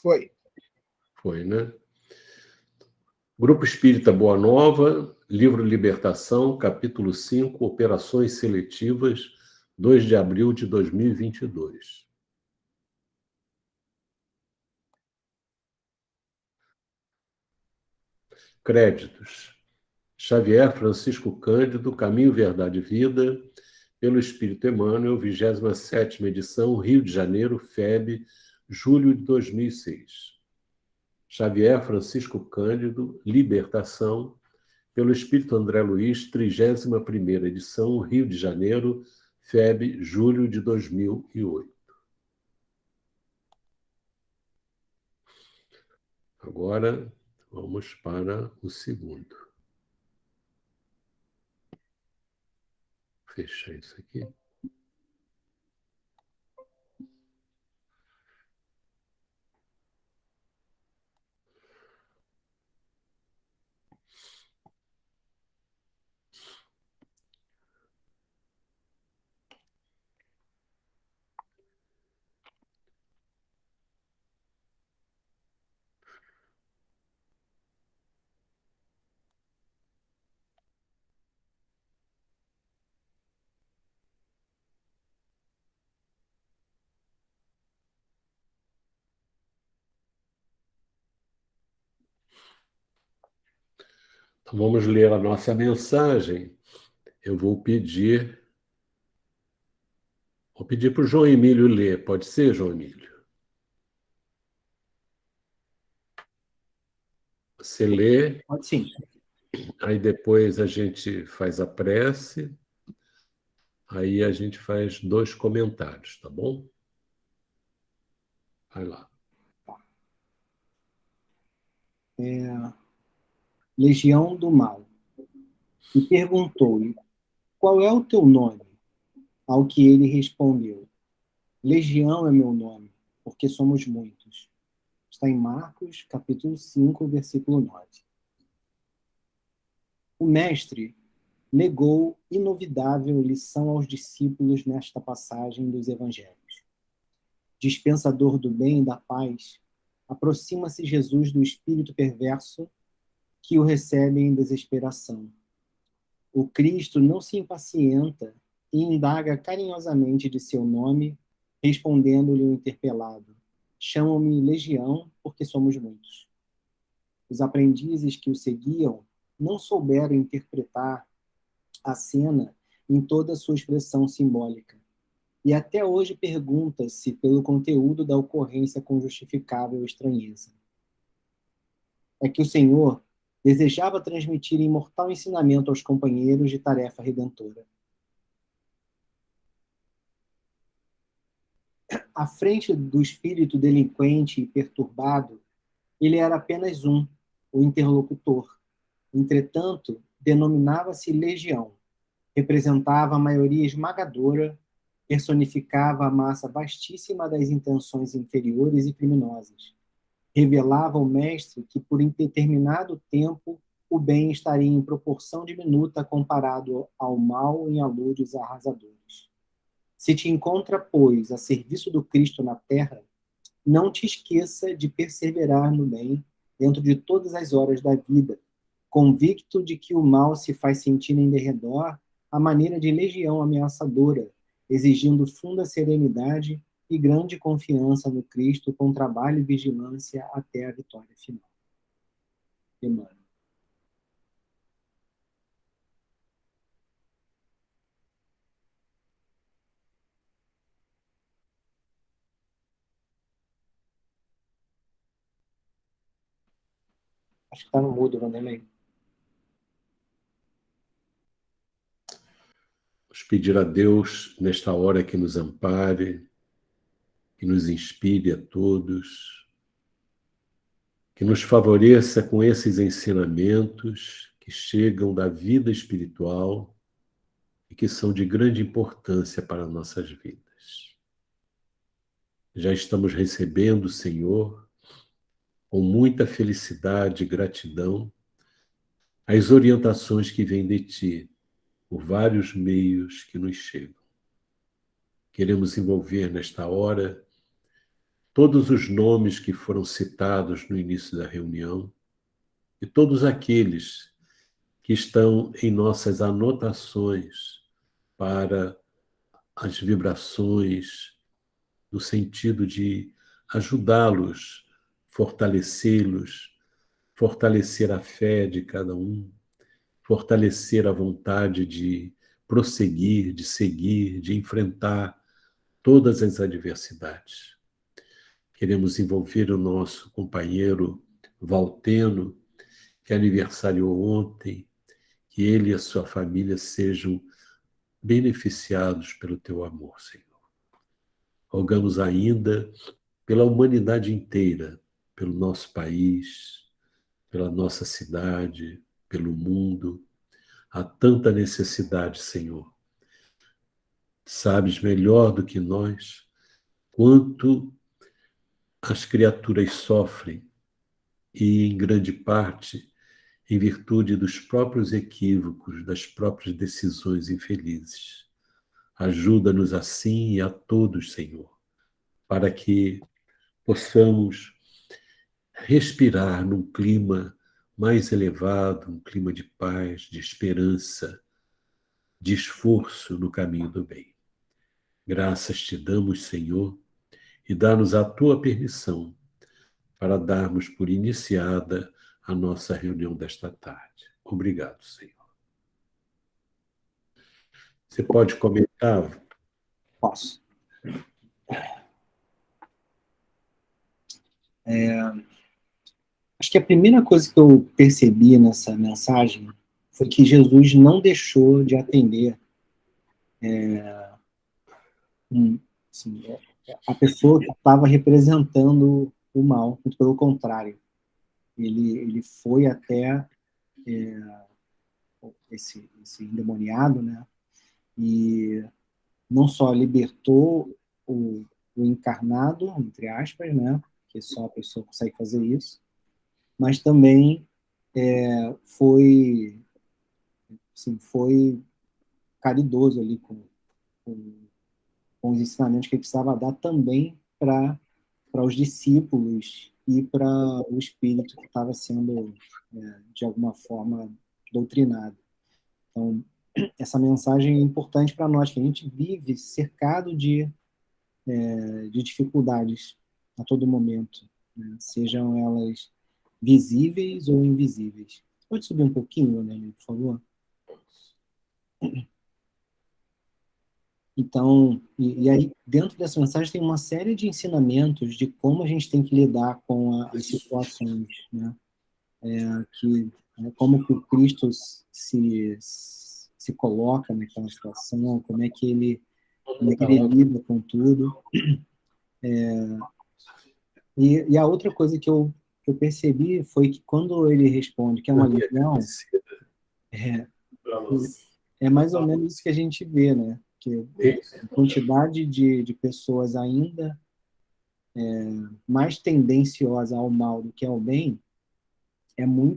Foi. Foi, né? Grupo Espírita Boa Nova, livro Libertação, capítulo 5, Operações Seletivas, 2 de abril de 2022. Créditos. Xavier Francisco Cândido, Caminho, Verdade e Vida, pelo Espírito Emmanuel, 27ª edição, Rio de Janeiro, FEB, julho de 2006. Xavier Francisco Cândido, Libertação, pelo Espírito André Luiz, 31ª edição, Rio de Janeiro, FEB, julho de 2008. Agora, vamos para o segundo. Vou fechar isso aqui. Então, vamos ler a nossa mensagem. Eu vou pedir para o João Emílio ler. Pode ser, João Emílio? Você lê. Pode sim. Aí depois a gente faz a prece. Aí a gente faz 2 comentários, tá bom? Vai lá. Legião do Mal. E perguntou-lhe, qual é o teu nome? Ao que ele respondeu, Legião é meu nome, porque somos muitos. Está em Marcos, capítulo 5, versículo 9. O mestre legou inovidável lição aos discípulos nesta passagem dos evangelhos. Dispensador do bem e da paz, aproxima-se Jesus do espírito perverso que o recebe em desesperação. O Cristo não se impacienta e indaga carinhosamente de seu nome, respondendo-lhe o interpelado: chamam-me Legião, porque somos muitos. Os aprendizes que o seguiam não souberam interpretar a cena em toda a sua expressão simbólica. E até hoje pergunta-se pelo conteúdo da ocorrência com justificável estranheza. É que o Senhor desejava transmitir imortal ensinamento aos companheiros de tarefa redentora. À frente do espírito delinquente e perturbado, ele era apenas um, o interlocutor. Entretanto, denominava-se Legião, representava a maioria esmagadora, personificava a massa vastíssima das intenções inferiores e criminosas. Revelava ao mestre que, por indeterminado tempo, o bem estaria em proporção diminuta comparado ao mal em aludes arrasadores. Se te encontra, pois, a serviço do Cristo na terra, não te esqueça de perseverar no bem dentro de todas as horas da vida, convicto de que o mal se faz sentir em derredor à maneira de legião ameaçadora, exigindo funda serenidade e grande confiança no Cristo com trabalho e vigilância até a vitória final. Emmanuel. Acho que está no mudo, Vanderlei. Vamos pedir a Deus, nesta hora, que nos ampare, que nos inspire a todos, que nos favoreça com esses ensinamentos que chegam da vida espiritual e que são de grande importância para nossas vidas. Já estamos recebendo, Senhor, com muita felicidade e gratidão, as orientações que vêm de Ti, por vários meios que nos chegam. Queremos envolver nesta hora todos os nomes que foram citados no início da reunião e todos aqueles que estão em nossas anotações para as vibrações, no sentido de ajudá-los, fortalecê-los, fortalecer a fé de cada um, fortalecer a vontade de prosseguir, de seguir, de enfrentar todas as adversidades. Queremos envolver o nosso companheiro Valteno, que aniversariou ontem, que ele e a sua família sejam beneficiados pelo teu amor, Senhor. Rogamos ainda pela humanidade inteira, pelo nosso país, pela nossa cidade, pelo mundo. Há tanta necessidade, Senhor. Sabes melhor do que nós quanto as criaturas sofrem e, em grande parte, em virtude dos próprios equívocos, das próprias decisões infelizes. Ajuda-nos assim e a todos, Senhor, para que possamos respirar num clima mais elevado, um clima de paz, de esperança, de esforço no caminho do bem. Graças te damos, Senhor, e dá-nos a tua permissão para darmos por iniciada a nossa reunião desta tarde. Obrigado, Senhor. Você pode comentar? Posso. Acho que a primeira coisa que eu percebi nessa mensagem foi que Jesus não deixou de atender assim, a pessoa que estava representando o mal, muito pelo contrário. Ele foi até esse endemoniado, né? E não só libertou o encarnado, entre aspas, né? Que só a pessoa consegue fazer isso, mas também foi, assim, foi caridoso ali com, com os ensinamentos que ele precisava dar também para os discípulos e para o espírito que estava sendo, de alguma forma, doutrinado. Então, essa mensagem é importante para nós, que a gente vive cercado de dificuldades a todo momento, né? Sejam elas visíveis ou invisíveis. Pode subir um pouquinho, né, por favor? Então, e aí, dentro dessa mensagem tem uma série de ensinamentos de como a gente tem que lidar com as situações, né? Como que o Cristo se coloca naquela situação, como é que ele lida com tudo. E a outra coisa que eu percebi foi que quando ele responde que é uma legião, é, é mais ou menos isso que a gente vê, né? Que a quantidade de pessoas ainda mais tendenciosa ao mal do que ao bem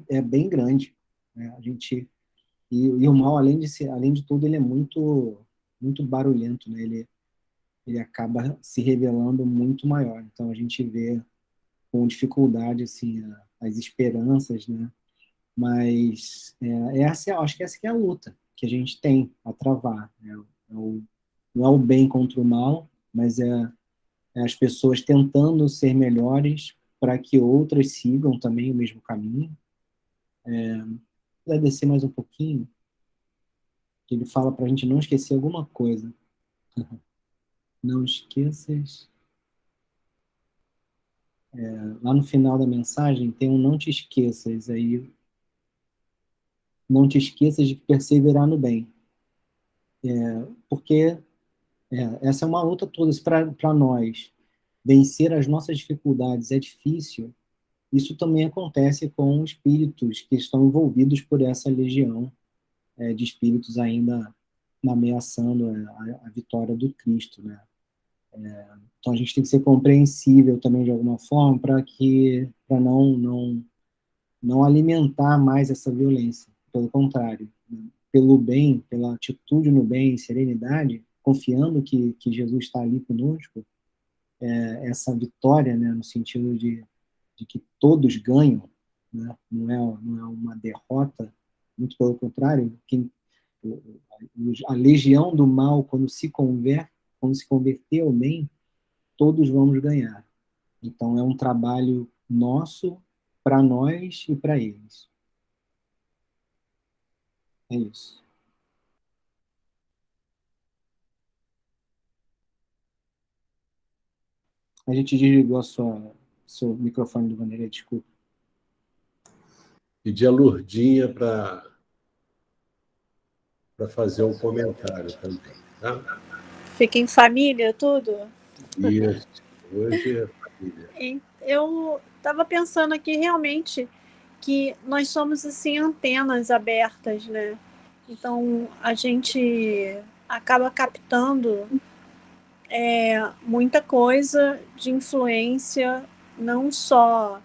é bem grande, né? E o mal, além de tudo, ele é muito barulhento, né? Ele acaba se revelando muito maior. Então a gente vê com dificuldade assim as esperanças, né? Mas acho que essa que é a luta que a gente tem a travar, né? Não é o bem contra o mal, mas é as pessoas tentando ser melhores para que outras sigam também o mesmo caminho. Vai descer mais um pouquinho, que ele fala para a gente não esquecer alguma coisa. Não esqueças. Lá no final da mensagem tem um não te esqueças, aí não te esqueças de perseverar no bem. Porque essa é uma luta toda, para nós. Vencer as nossas dificuldades é difícil. Isso também acontece com espíritos que estão envolvidos por essa legião de espíritos ainda ameaçando a vitória do Cristo, né? Então a gente tem que ser compreensível também de alguma forma para não alimentar mais essa violência. Pelo contrário, né? Pelo bem, pela atitude no bem, serenidade, confiando que Jesus está ali conosco, essa vitória, né, no sentido de que todos ganham, né, não é uma derrota, muito pelo contrário, a legião do mal, quando se converter ao bem, todos vamos ganhar. Então, é um trabalho nosso, para nós e para eles. É isso. A gente desligou seu microfone do Vanderlei, desculpa. Pedi a Lourdinha para fazer um comentário também. Tá? Fica em família, tudo? Isso. Hoje é família. Eu estava pensando aqui realmente que nós somos assim antenas abertas, né? Então a gente acaba captando muita coisa de influência, não só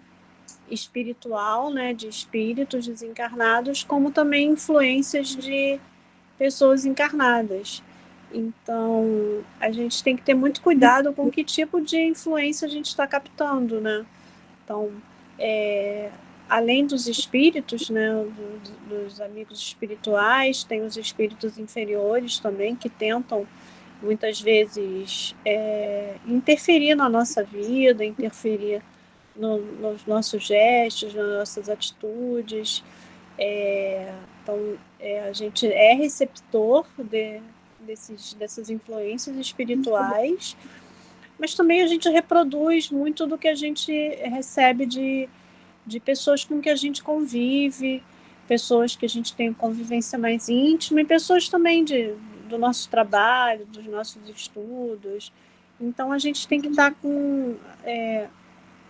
espiritual, né, de espíritos desencarnados, como também influências de pessoas encarnadas. Então, a gente tem que ter muito cuidado com que tipo de influência a gente está captando, né? Então, além dos espíritos, né, dos amigos espirituais, tem os espíritos inferiores também, que tentam, muitas vezes, interferir na nossa vida, interferir nos nossos gestos, nas nossas atitudes. Então, a gente é receptor dessas influências espirituais, mas também a gente reproduz muito do que a gente recebe de pessoas com que a gente convive, pessoas que a gente tem convivência mais íntima e pessoas também do nosso trabalho, dos nossos estudos. Então, a gente tem que estar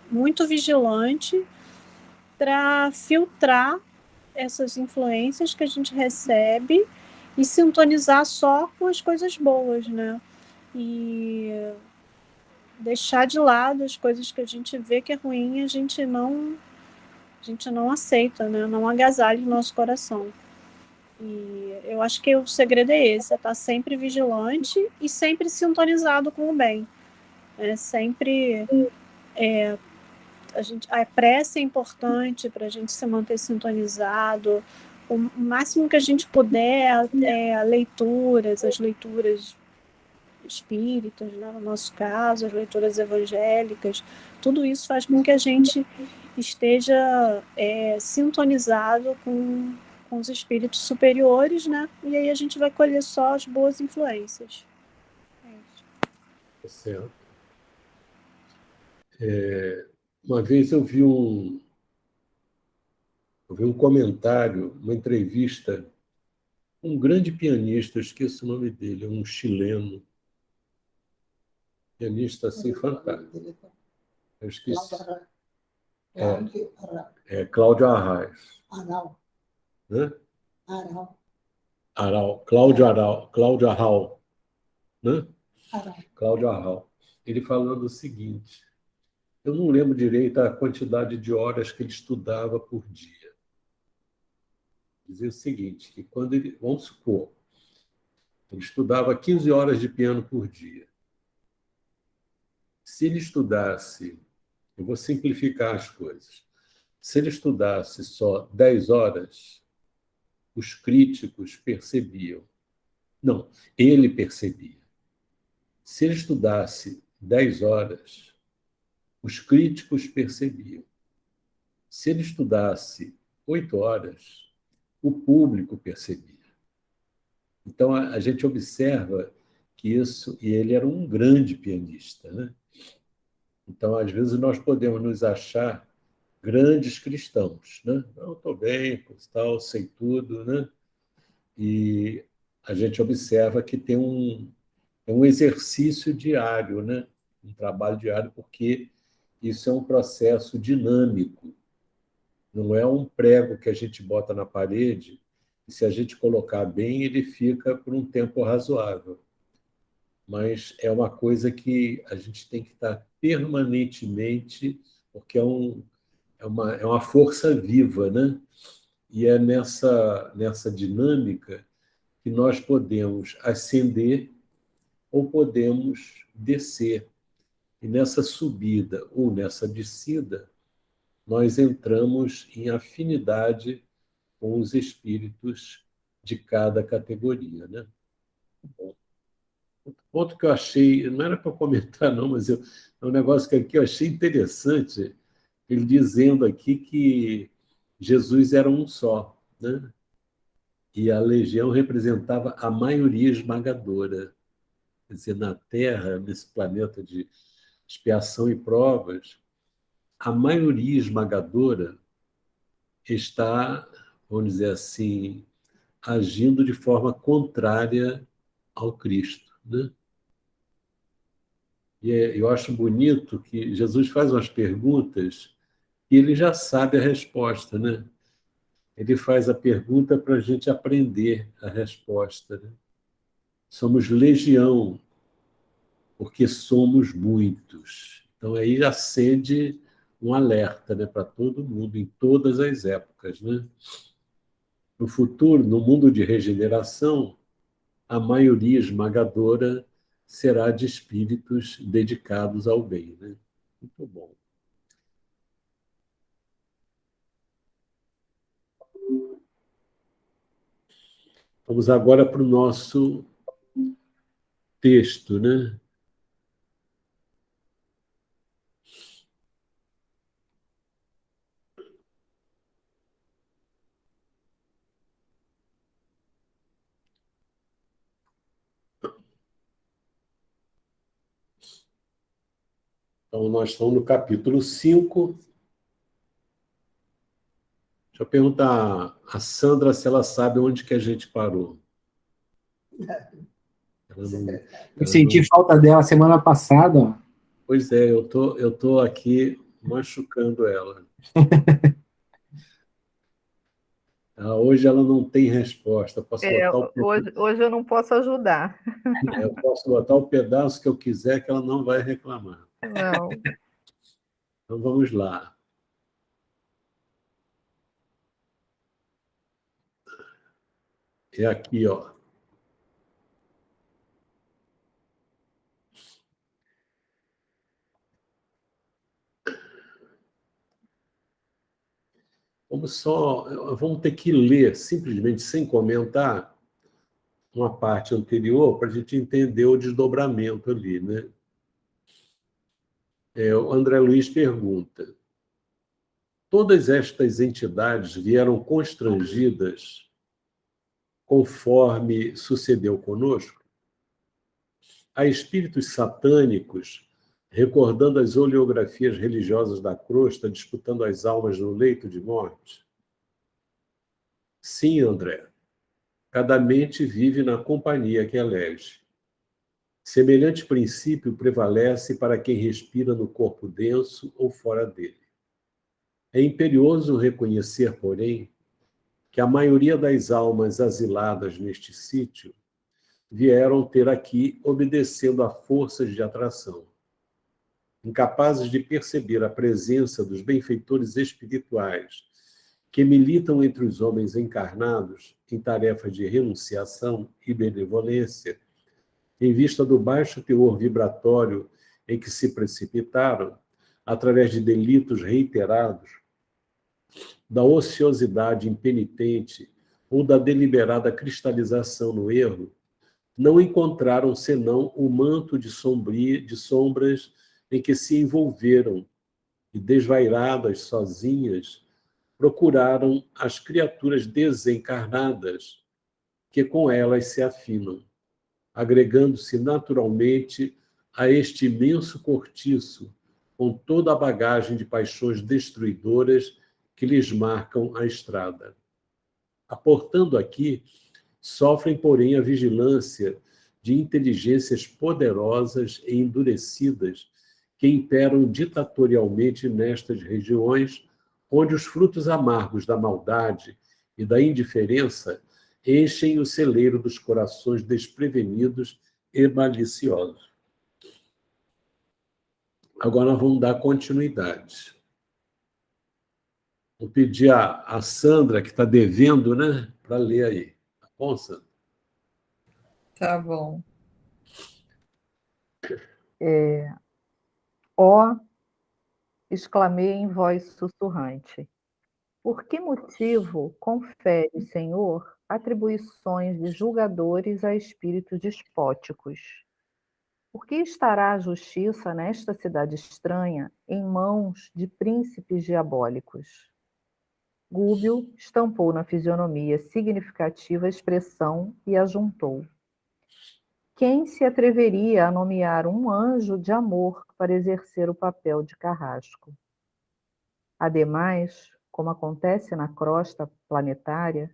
muito vigilante para filtrar essas influências que a gente recebe e sintonizar só com as coisas boas, né? E deixar de lado as coisas que a gente vê que é ruim, a gente não aceita, né? Não agasalha o nosso coração. E eu acho que o segredo é esse, é estar sempre vigilante e sempre sintonizado com o bem. Sempre a prece é importante para a gente se manter sintonizado. O máximo que a gente puder as leituras espíritas, né, no nosso caso, as leituras evangélicas, tudo isso faz com que a gente esteja sintonizado com os espíritos superiores, né? E aí a gente vai colher só as boas influências. Certo. Uma vez eu vi um comentário, uma entrevista, um grande pianista, eu esqueço o nome dele, um chileno, pianista assim fantástico. Eu esqueci. Cláudio Arraes. Cláudio Arral. Né? Cláudio Arral. Ele falando o seguinte: eu não lembro direito a quantidade de horas que ele estudava por dia. Dizia o seguinte, que quando ele, vamos supor, ele estudava 15 horas de piano por dia. Se ele estudasse, eu vou simplificar as coisas, se ele estudasse só 10 horas, os críticos percebiam. Não, ele percebia. Se ele estudasse 10 horas, os críticos percebiam. Se ele estudasse 8 horas, o público percebia. Então, a gente observa que isso... E ele era um grande pianista, né? Então, às vezes, nós podemos nos achar grandes cristãos, né? Eu estou bem, tal, sei tudo, né? E a gente observa que tem um exercício diário, né? Um trabalho diário, porque isso é um processo dinâmico. Não é um prego que a gente bota na parede e, se a gente colocar bem, ele fica por um tempo razoável. Mas é uma coisa que a gente tem que estar permanentemente, porque é uma força viva, né? E é nessa dinâmica que nós podemos ascender ou podemos descer. E nessa subida ou nessa descida, nós entramos em afinidade com os espíritos de cada categoria, né? Bom, outro que eu achei, não era para comentar não, mas é um negócio que aqui eu achei interessante, ele dizendo aqui que Jesus era um só, né? E a legião representava a maioria esmagadora. Quer dizer, na Terra, nesse planeta de expiação e provas, a maioria esmagadora está, vamos dizer assim, agindo de forma contrária ao Cristo, né? E eu acho bonito que Jesus faz umas perguntas e ele já sabe a resposta, né? Ele faz a pergunta para a gente aprender a resposta, né? Somos legião, porque somos muitos. Então, aí acende um alerta, né, para todo mundo, em todas as épocas, né? No futuro, no mundo de regeneração, a maioria esmagadora será de espíritos dedicados ao bem, né? Muito bom. Vamos agora para o nosso texto, né? Então, nós estamos no capítulo 5. Deixa eu perguntar a Sandra se ela sabe onde que a gente parou. Eu senti falta dela semana passada. Ó. Pois é, eu tô aqui machucando ela. Hoje ela não tem resposta. Hoje eu não posso ajudar. Eu posso botar o pedaço que eu quiser, que ela não vai reclamar. Não. Então vamos lá. É aqui, ó. Vamos ter que ler, simplesmente sem comentar, uma parte anterior para a gente entender o desdobramento ali, né? O André Luiz pergunta: todas estas entidades vieram constrangidas conforme sucedeu conosco? Há espíritos satânicos recordando as oleografias religiosas da crosta, disputando as almas no leito de morte? Sim, André. Cada mente vive na companhia que elege. Semelhante princípio prevalece para quem respira no corpo denso ou fora dele. É imperioso reconhecer, porém, que a maioria das almas asiladas neste sítio vieram ter aqui obedecendo a forças de atração. Incapazes de perceber a presença dos benfeitores espirituais que militam entre os homens encarnados em tarefas de renunciação e benevolência, em vista do baixo teor vibratório em que se precipitaram, através de delitos reiterados, da ociosidade impenitente ou da deliberada cristalização no erro, não encontraram senão o manto de sombras em que se envolveram e, desvairadas, sozinhas, procuraram as criaturas desencarnadas que com elas se afinam, agregando-se naturalmente a este imenso cortiço, com toda a bagagem de paixões destruidoras que lhes marcam a estrada. Aportando aqui, sofrem, porém, a vigilância de inteligências poderosas e endurecidas que imperam ditatorialmente nestas regiões, onde os frutos amargos da maldade e da indiferença enchem o celeiro dos corações desprevenidos e maliciosos. Agora vamos dar continuidade. Vou pedir a Sandra, que está devendo, né, para ler aí. Tá bom, Sandra? Tá bom. Ó, exclamei em voz sussurrante, por que motivo confere, Senhor, atribuições de julgadores a espíritos despóticos? Por que estará a justiça nesta cidade estranha em mãos de príncipes diabólicos? Gúbio estampou na fisionomia significativa a expressão e ajuntou. Quem se atreveria a nomear um anjo de amor para exercer o papel de carrasco? Ademais, como acontece na crosta planetária,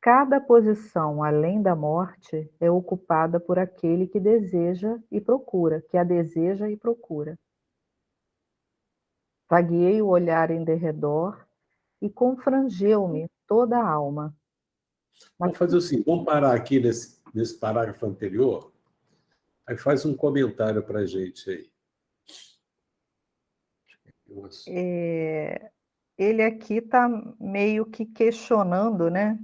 cada posição além da morte é ocupada por aquele que deseja e procura, que a deseja e procura. Vagueei o olhar em derredor e confrangeu-me toda a alma. Vamos fazer o seguinte, vamos parar aqui nesse parágrafo anterior, aí faz um comentário para a gente aí. Ele aqui está meio que questionando, né?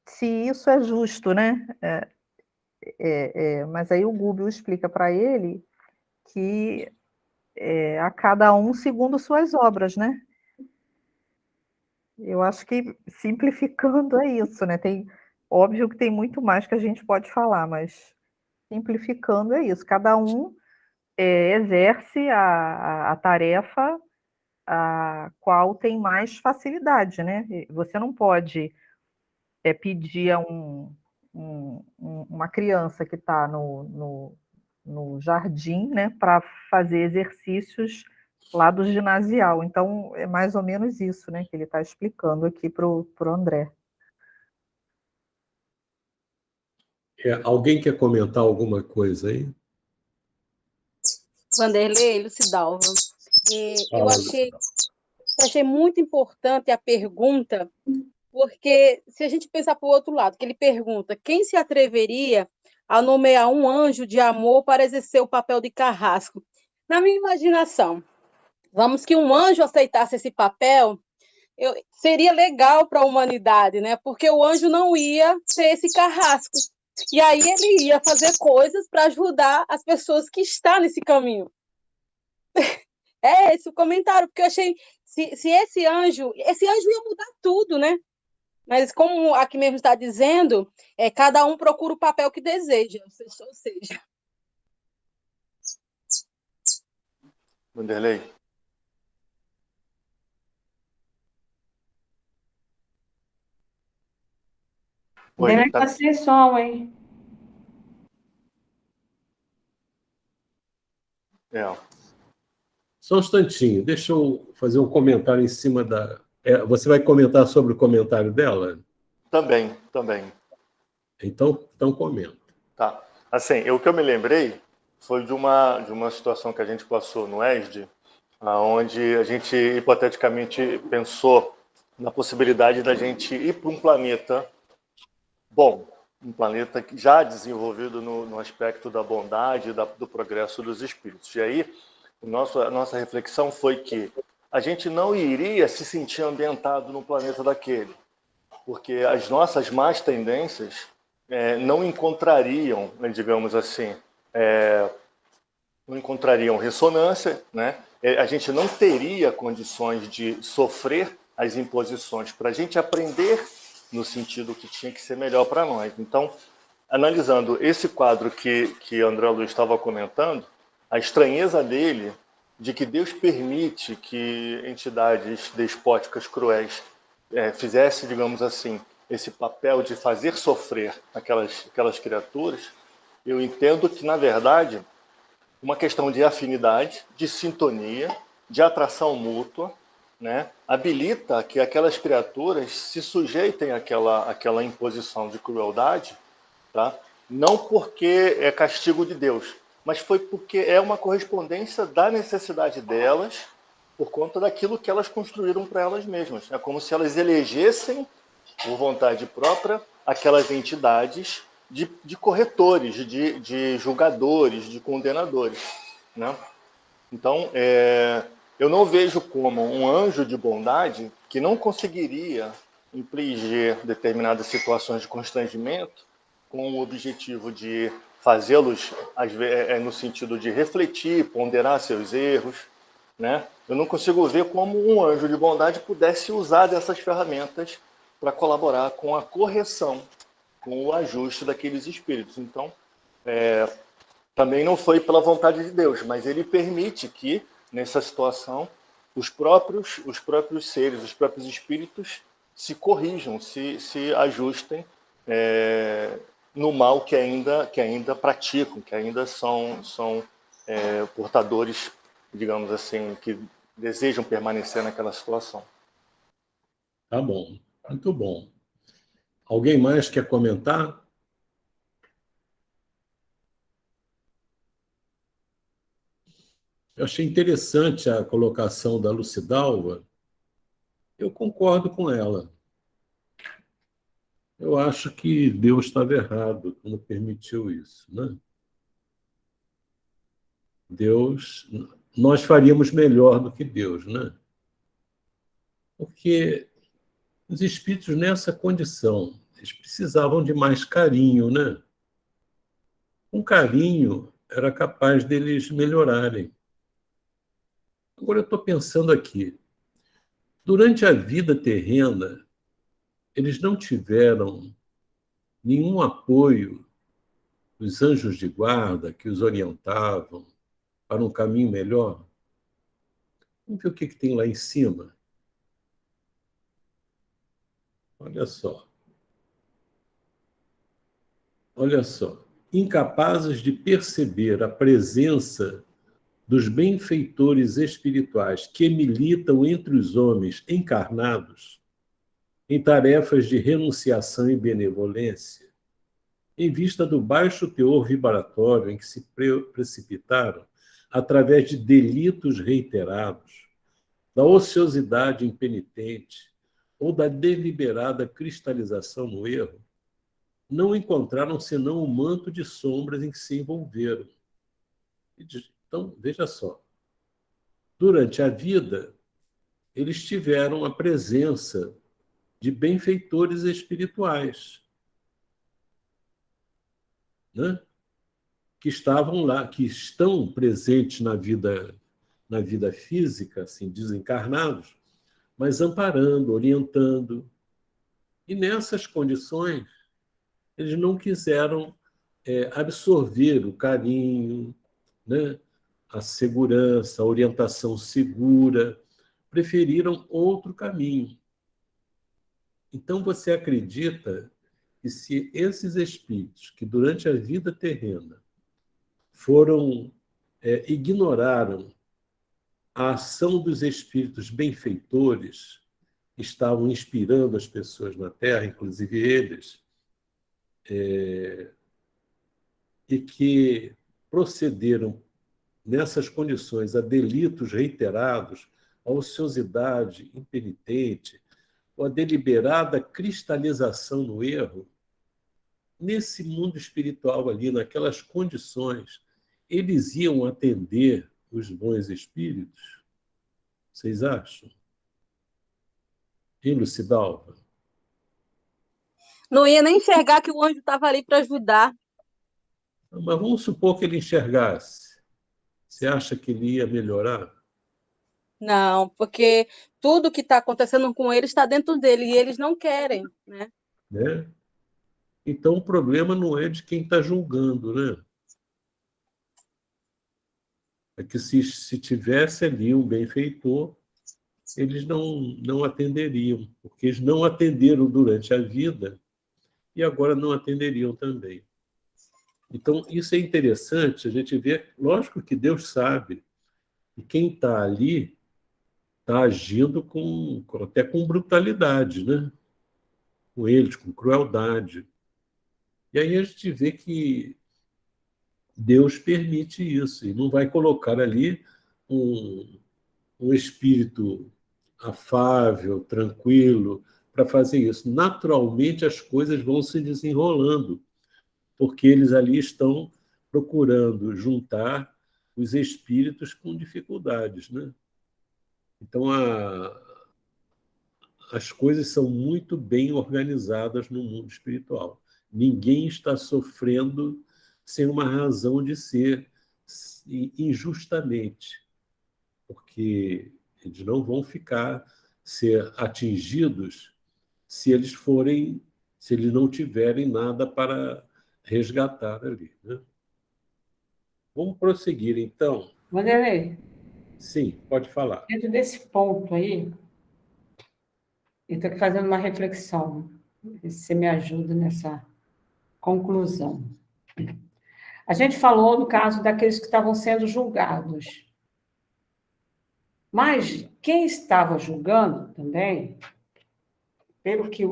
Se isso é justo, né? Mas aí o Gúbio explica para ele que a cada um segundo suas obras, né? Eu acho que simplificando é isso, né? Óbvio que tem muito mais que a gente pode falar, mas simplificando é isso. Cada um exerce a tarefa a qual tem mais facilidade, né? Você não pode pedir a uma criança que está no jardim, né, para fazer exercícios lá do ginasial. Então, é mais ou menos isso, né, que ele está explicando aqui para o André. Alguém quer comentar alguma coisa aí? Vanderlei, Lucidalva. Eu achei muito importante a pergunta, porque se a gente pensar para o outro lado, que ele pergunta, quem se atreveria a nomear um anjo de amor para exercer o papel de carrasco? Na minha imaginação, vamos que um anjo aceitasse esse papel, seria legal para a humanidade, né? Porque o anjo não ia ser esse carrasco. E aí ele ia fazer coisas para ajudar as pessoas que estão nesse caminho. É esse o comentário, porque eu achei, se esse anjo ia mudar tudo, né? Mas como aqui mesmo está dizendo, cada um procura o papel que deseja, ou seja. Vanderlei. Oi, tá sem som, hein? Só um instantinho, deixa eu fazer um comentário em cima da... Você vai comentar sobre o comentário dela? Também. Então comenta. Tá. Assim, o que eu me lembrei foi de uma situação que a gente passou no ESD, onde a gente hipoteticamente pensou na possibilidade da gente ir para um planeta bom, um planeta já desenvolvido no aspecto da bondade, do progresso dos espíritos. E aí, a nossa reflexão foi que a gente não iria se sentir ambientado no planeta daquele, porque as nossas más tendências não encontrariam, né, digamos assim, não encontrariam ressonância, né? A gente não teria condições de sofrer as imposições para a gente aprender no sentido que tinha que ser melhor para nós. Então, analisando esse quadro que André Luiz estava comentando, a estranheza dele de que Deus permite que entidades despóticas cruéis fizessem, digamos assim, esse papel de fazer sofrer aquelas criaturas, eu entendo que, na verdade, uma questão de afinidade, de sintonia, de atração mútua, né, habilita que aquelas criaturas se sujeitem àquela imposição de crueldade, tá? Não porque é castigo de Deus, mas foi porque é uma correspondência da necessidade delas por conta daquilo que elas construíram para elas mesmas. É como se elas elegessem, por vontade própria, aquelas entidades de corretores, de julgadores, de condenadores, né? Então, eu não vejo como um anjo de bondade que não conseguiria infligir determinadas situações de constrangimento com o objetivo de fazê-los no sentido de refletir, ponderar seus erros, né? Eu não consigo ver como um anjo de bondade pudesse usar dessas ferramentas para colaborar com a correção, com o ajuste daqueles espíritos. Então, também não foi pela vontade de Deus, mas ele permite que, nessa situação, os próprios seres, os próprios espíritos se corrijam, se ajustem no mal que ainda praticam, que ainda são portadores, digamos assim, que desejam permanecer naquela situação. Tá bom, muito bom. Alguém mais quer comentar? Eu achei interessante a colocação da Lucidalva. Eu concordo com ela. Eu acho que Deus estava errado quando permitiu isso, né? Deus, nós faríamos melhor do que Deus, né? Porque os espíritos nessa condição, eles precisavam de mais carinho, né? Com carinho era capaz deles melhorarem. Agora eu estou pensando aqui, durante a vida terrena, eles não tiveram nenhum apoio dos anjos de guarda que os orientavam para um caminho melhor. Vamos ver o que tem lá em cima. Olha só. Olha só. Incapazes de perceber a presença dos benfeitores espirituais que militam entre os homens encarnados em tarefas de renunciação e benevolência, em vista do baixo teor vibratório em que se precipitaram através de delitos reiterados, da ociosidade impenitente ou da deliberada cristalização no erro, não encontraram senão o manto de sombras em que se envolveram. Então, veja só, durante a vida, eles tiveram a presença de benfeitores espirituais, né? Que estavam lá, que estão presentes na vida física, assim, desencarnados, mas amparando, orientando. E nessas condições, eles não quiseram absorver o carinho, né? A segurança, a orientação segura, preferiram outro caminho. Então, você acredita que se esses espíritos que durante a vida terrena ignoraram a ação dos espíritos benfeitores, que estavam inspirando as pessoas na Terra, inclusive eles, e que procederam nessas condições a delitos reiterados, a ociosidade impenitente, ou a deliberada cristalização no erro, nesse mundo espiritual ali, naquelas condições, eles iam atender os bons espíritos? Vocês acham? Hein, Lucidalva? Não ia nem enxergar que o anjo estava ali para ajudar. Mas vamos supor que ele enxergasse. Você acha que ele ia melhorar? Não, porque tudo que está acontecendo com eles está dentro dele e eles não querem, né? Né? Então, o problema não é de quem está julgando, né? É que se tivesse ali um benfeitor, eles não atenderiam, porque eles não atenderam durante a vida e agora não atenderiam também. Então, isso é interessante, a gente vê, lógico que Deus sabe, e quem está ali está agindo até com brutalidade, né? Com eles, com crueldade. E aí a gente vê que Deus permite isso, e não vai colocar ali um espírito afável, tranquilo, para fazer isso. Naturalmente, as coisas vão se desenrolando, porque eles ali estão procurando juntar os espíritos com dificuldades, né? Então, as coisas são muito bem organizadas no mundo espiritual. Ninguém está sofrendo sem uma razão de ser, injustamente, porque eles não vão ser atingidos se eles não tiverem nada para resgatar ali, né? Vamos prosseguir, então. Vanderlei, Sim, pode falar. dentro desse ponto aí, eu estou aqui fazendo uma reflexão, se você me ajuda nessa conclusão. A gente falou no caso daqueles que estavam sendo julgados. Mas quem estava julgando também, pelo que o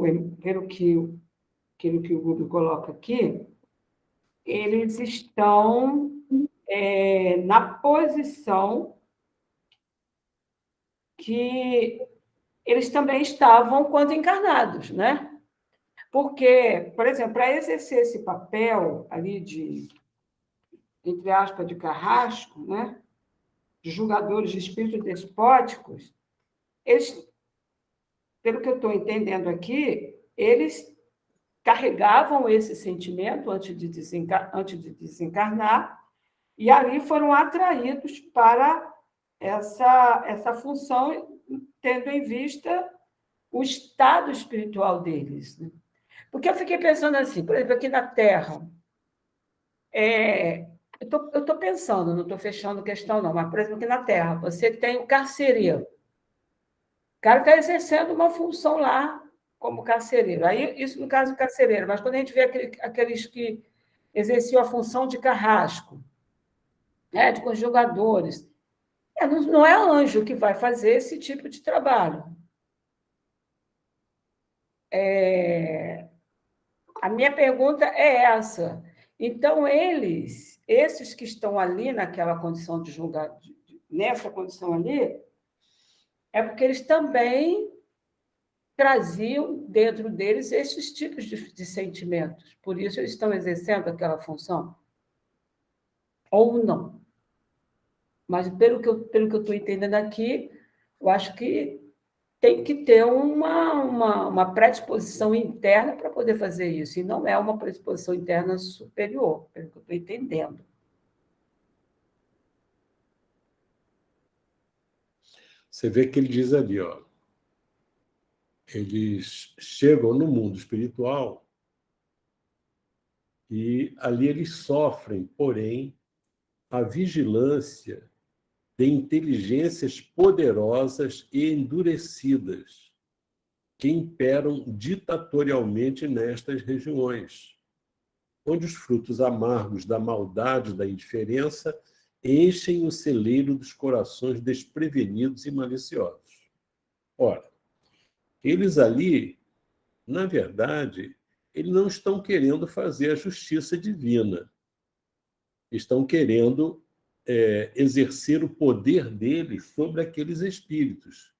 Google coloca aqui, eles estão na posição que eles também estavam quando encarnados, né? Porque, por exemplo, para exercer esse papel ali de, entre aspas, de carrasco, né? De julgadores de espíritos despóticos, eles, pelo que eu estou entendendo aqui, eles carregavam esse sentimento antes de desencarnar, e ali foram atraídos para essa função, tendo em vista o estado espiritual deles. Né? Porque eu fiquei pensando assim, por exemplo, aqui na Terra, eu estou pensando, não estou fechando questão, não, mas, por exemplo, aqui na Terra, você tem o carcereiro. O cara está exercendo uma função lá como carcereiro. Aí, isso no caso do carcereiro, mas quando a gente vê aqueles que exerciam a função de carrasco, né, de conjugadores, não é anjo que vai fazer esse tipo de trabalho. A minha pergunta é essa. Então, esses que estão ali naquela condição de julgado, nessa condição ali, é porque eles também traziam dentro deles esses tipos de sentimentos. Por isso, eles estão exercendo aquela função? Ou não? Mas, pelo que eu estou entendendo aqui, eu acho que tem que ter uma predisposição interna para poder fazer isso, e não é uma predisposição interna superior, pelo que eu estou entendendo. Você vê que ele diz ali, ó, eles chegam no mundo espiritual e ali eles sofrem, porém, a vigilância de inteligências poderosas e endurecidas que imperam ditatorialmente nestas regiões, onde os frutos amargos da maldade e da indiferença enchem o celeiro dos corações desprevenidos e maliciosos. Ora, eles ali, na verdade, eles não estão querendo fazer a justiça divina. Estão querendo exercer o poder deles sobre aqueles espíritos.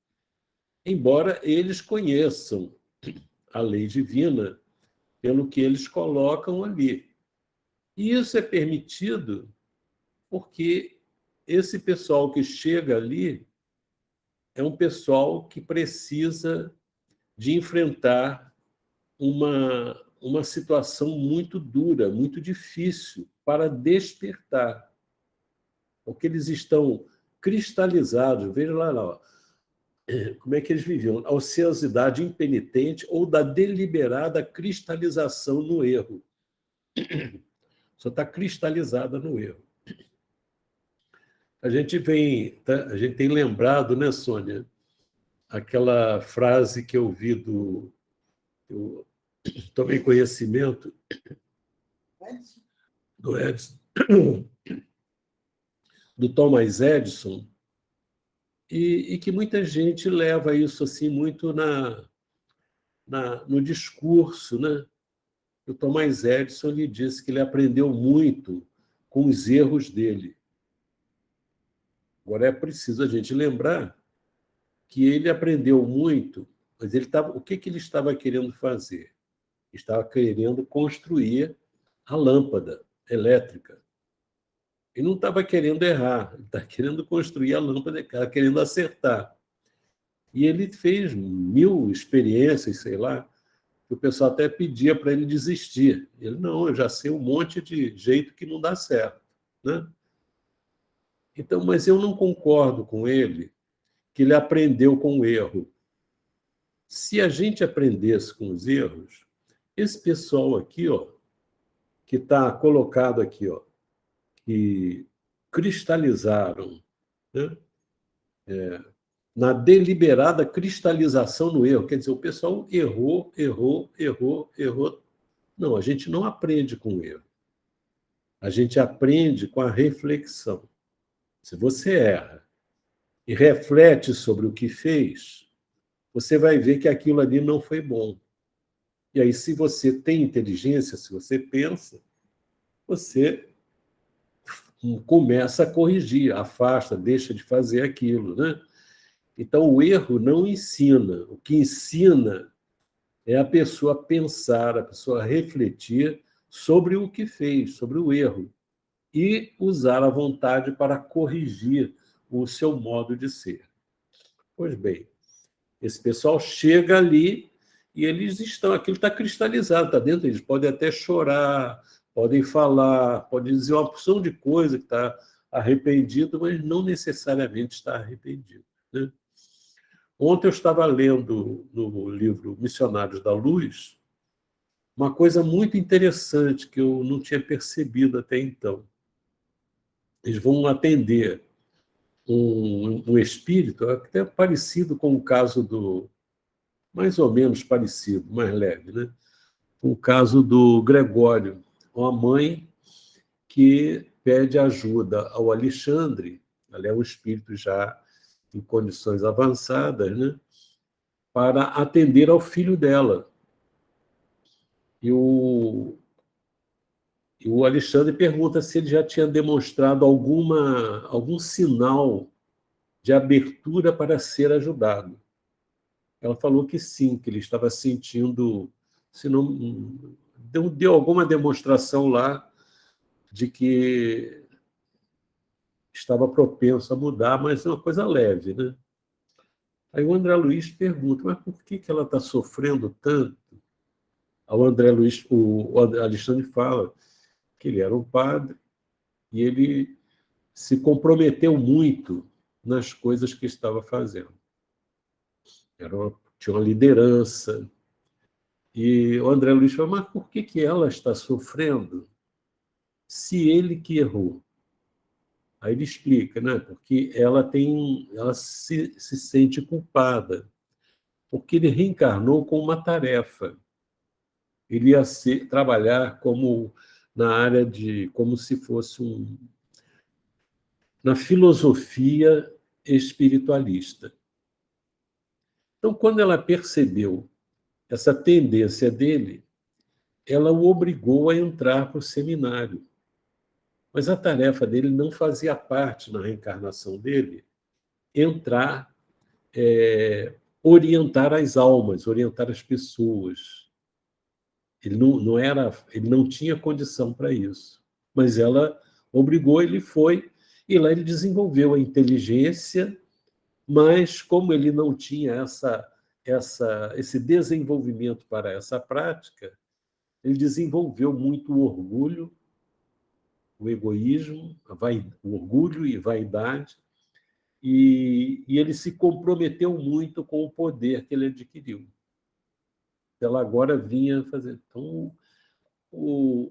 Embora eles conheçam a lei divina pelo que eles colocam ali. E isso é permitido porque esse pessoal que chega ali é um pessoal que precisa de enfrentar uma situação muito dura, muito difícil para despertar. Porque eles estão cristalizados. Veja lá, ó, como é que eles viviam? A ociosidade impenitente ou da deliberada cristalização no erro. Só está cristalizada no erro. A gente tem lembrado, né, Sônia, aquela frase que eu vi eu tomei conhecimento do Edison, do Thomas Edison, e que muita gente leva isso assim muito no discurso, né? O Thomas Edison lhe disse que ele aprendeu muito com os erros dele. Agora é preciso a gente lembrar que ele aprendeu muito, mas o que ele estava querendo fazer? Estava querendo construir a lâmpada elétrica. Ele não estava querendo errar, ele estava querendo construir a lâmpada, estava querendo acertar. E ele fez 1000 experiências, sei lá, O pessoal até pedia para ele desistir. Ele, não, eu já sei um monte de jeito que não dá certo, né? Então, mas eu não concordo com ele que ele aprendeu com o erro. Se a gente aprendesse com os erros, esse pessoal aqui, ó, que está colocado aqui, ó, que cristalizaram, né, na deliberada cristalização no erro, quer dizer, o pessoal errou. Não, a gente não aprende com o erro. A gente aprende com a reflexão. Se você erra e reflete sobre o que fez, você vai ver que aquilo ali não foi bom. E aí, se você tem inteligência, se você pensa, você começa a corrigir, afasta, deixa de fazer aquilo, né? Então, o erro não ensina. O que ensina é a pessoa pensar, a pessoa refletir sobre o que fez, sobre o erro, e usar a vontade para corrigir o seu modo de ser. Pois bem, esse pessoal chega ali e eles estão, aquilo está cristalizado, está dentro, eles podem até chorar, podem falar, podem dizer uma porção de coisa que está arrependido, mas não necessariamente está arrependido, né? Ontem eu estava lendo no livro Missionários da Luz uma coisa muito interessante que eu não tinha percebido até então. Eles vão atender um espírito, até parecido com o caso do... mais ou menos parecido, mais leve, né? O caso do Gregório, uma mãe que pede ajuda ao Alexandre, ele é um espírito já em condições avançadas, né? Para atender ao filho dela. E o Alexandre pergunta se ele já tinha demonstrado algum sinal de abertura para ser ajudado. Ela falou que sim, que ele estava sentindo, se não deu alguma demonstração lá de que estava propenso a mudar, mas é uma coisa leve, né? Aí o André Luiz pergunta, mas por que ela está sofrendo tanto? Aí o André Luiz, o Alexandre fala que ele era um padre e ele se comprometeu muito nas coisas que estava fazendo. Tinha uma liderança. E o André Luiz fala, mas por que ela está sofrendo se ele que errou? Aí ele explica, né? Porque ela se sente culpada, porque ele reencarnou com uma tarefa. Ele ia trabalhar na área de, como se fosse na filosofia espiritualista. Então, quando ela percebeu essa tendência dele, ela o obrigou a entrar para o seminário. Mas a tarefa dele não fazia parte, na reencarnação dele, entrar, orientar as almas, orientar as pessoas. Ele não tinha condição para isso. Mas ela obrigou, ele foi, e lá ele desenvolveu a inteligência, mas como ele não tinha esse desenvolvimento para essa prática, ele desenvolveu muito o orgulho, o egoísmo, o orgulho e vaidade, e ele se comprometeu muito com o poder que ele adquiriu. Ela agora vinha fazer... Então,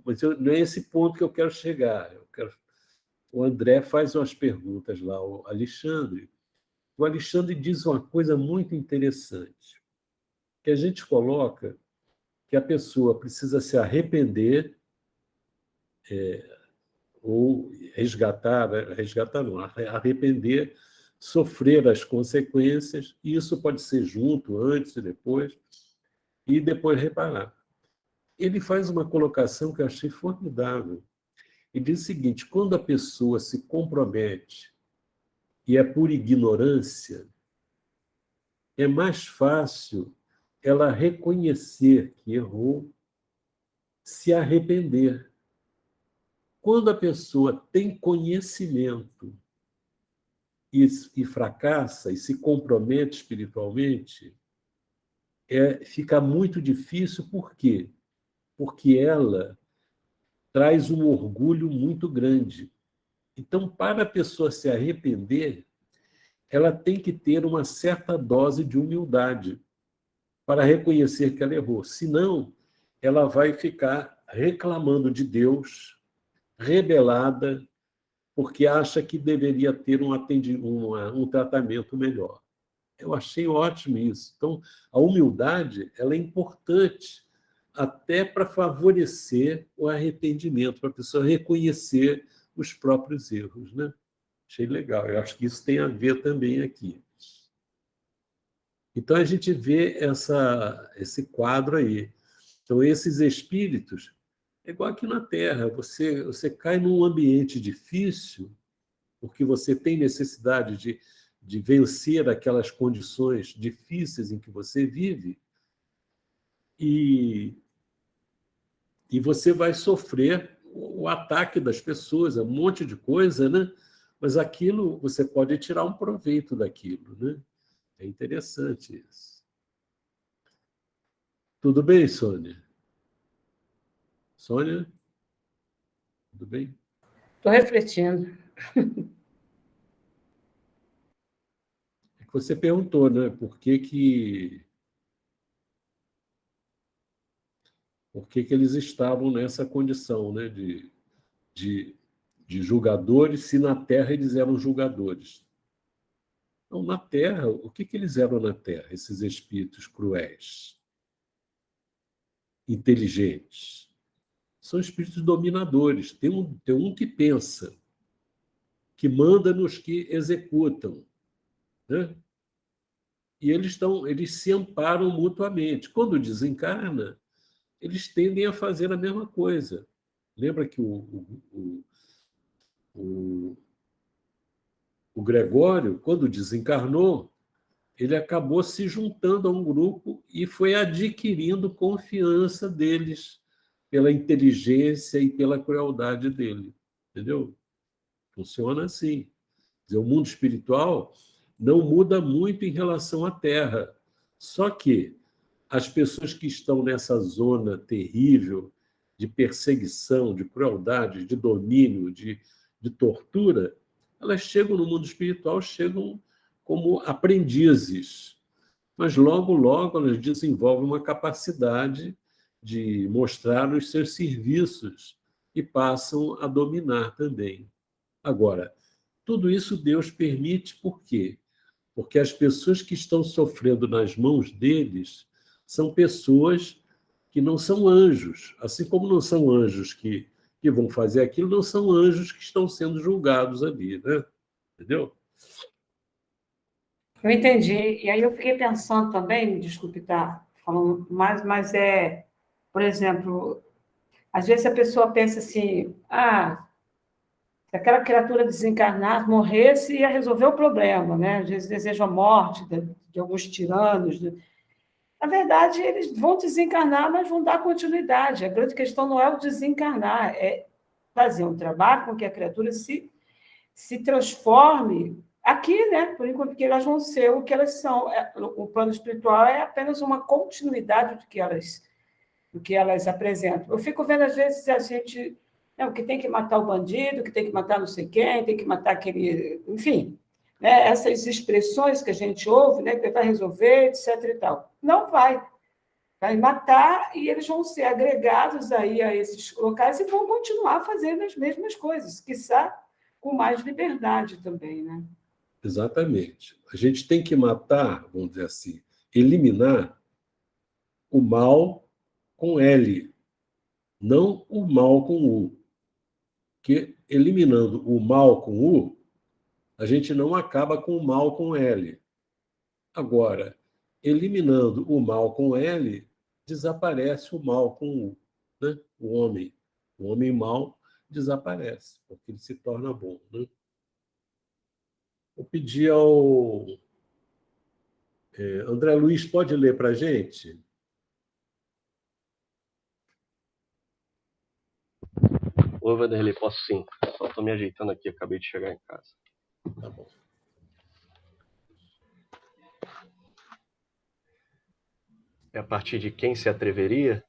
mas não é esse ponto que eu quero chegar. O André faz umas perguntas lá ao Alexandre. O Alexandre diz uma coisa muito interessante, que a gente coloca que a pessoa precisa se arrepender, ou resgatar não, arrepender, sofrer as consequências, e isso pode ser junto, antes e depois reparar. Ele faz uma colocação que eu achei formidável. Ele diz o seguinte, quando a pessoa se compromete e é por ignorância, é mais fácil ela reconhecer que errou, se arrepender. Quando a pessoa tem conhecimento e fracassa e se compromete espiritualmente, fica muito difícil. Por quê? Porque ela traz um orgulho muito grande. Então, para a pessoa se arrepender, ela tem que ter uma certa dose de humildade para reconhecer que ela errou. Senão, ela vai ficar reclamando de Deus, rebelada, porque acha que deveria ter um tratamento melhor. Eu achei ótimo isso. Então, a humildade ela é importante até para favorecer o arrependimento, para a pessoa reconhecer os próprios erros, né? Achei legal. Eu acho que isso tem a ver também aqui. Então, a gente vê esse quadro aí. Então, esses espíritos, é igual aqui na Terra, você cai num ambiente difícil, porque você tem necessidade de vencer aquelas condições difíceis em que você vive, e você vai sofrer o ataque das pessoas, um monte de coisa, né? Mas aquilo, você pode tirar um proveito daquilo, né? É interessante isso. Tudo bem, Sônia? Sônia? Tudo bem? Estou refletindo. É que você perguntou, né? Por que eles estavam nessa condição, né? De julgadores, se na Terra eles eram julgadores. Então, na Terra, o que eles eram na Terra, esses espíritos cruéis, inteligentes? São espíritos dominadores. Tem um que pensa, que manda nos que executam, né? E eles se amparam mutuamente. Quando desencarna, eles tendem a fazer a mesma coisa. Lembra que o Gregório, quando desencarnou, ele acabou se juntando a um grupo e foi adquirindo confiança deles pela inteligência e pela crueldade dele. Entendeu? Funciona assim. Quer dizer, o mundo espiritual não muda muito em relação à Terra. Só que as pessoas que estão nessa zona terrível de perseguição, de crueldade, de domínio, de tortura, elas chegam no mundo espiritual, chegam como aprendizes. Mas logo, logo elas desenvolvem uma capacidade de mostrar os seus serviços e passam a dominar também. Agora, tudo isso Deus permite por quê? Porque as pessoas que estão sofrendo nas mãos deles são pessoas que não são anjos. Assim como não são anjos que vão fazer aquilo, não são anjos que estão sendo julgados ali, né? Entendeu? Eu entendi. E aí eu fiquei pensando também, desculpe estar falando mais, mas por exemplo, às vezes a pessoa pensa assim, se aquela criatura desencarnasse, morresse, ia resolver o problema, né? Às vezes desejam a morte de alguns tiranos. Na verdade, eles vão desencarnar, mas vão dar continuidade. A grande questão não é o desencarnar, é fazer um trabalho com que a criatura se transforme aqui, né? Por enquanto, porque elas vão ser o que elas são. O plano espiritual é apenas uma continuidade do que elas apresentam. Eu fico vendo, às vezes, a gente... Não, que tem que matar o bandido, que tem que matar não sei quem, tem que matar aquele... Enfim, né? Essas expressões que a gente ouve, né? Que vai resolver, etc. e tal. Não vai. Vai matar e eles vão ser agregados aí a esses locais e vão continuar fazendo as mesmas coisas, quiçá com mais liberdade também, né? Exatamente. A gente tem que matar, vamos dizer assim, eliminar o mal com L, não o mal com U. Porque eliminando o mal com U, a gente não acaba com o mal com L. Agora, eliminando o mal com L, desaparece o mal com U, né? O homem mau desaparece, porque ele se torna bom, né? Vou pedir ao André Luiz, pode ler para a gente? Oi, Vanderlei, posso sim. Só estou me ajeitando aqui, acabei de chegar em casa. Tá bom. É a partir de quem se atreveria?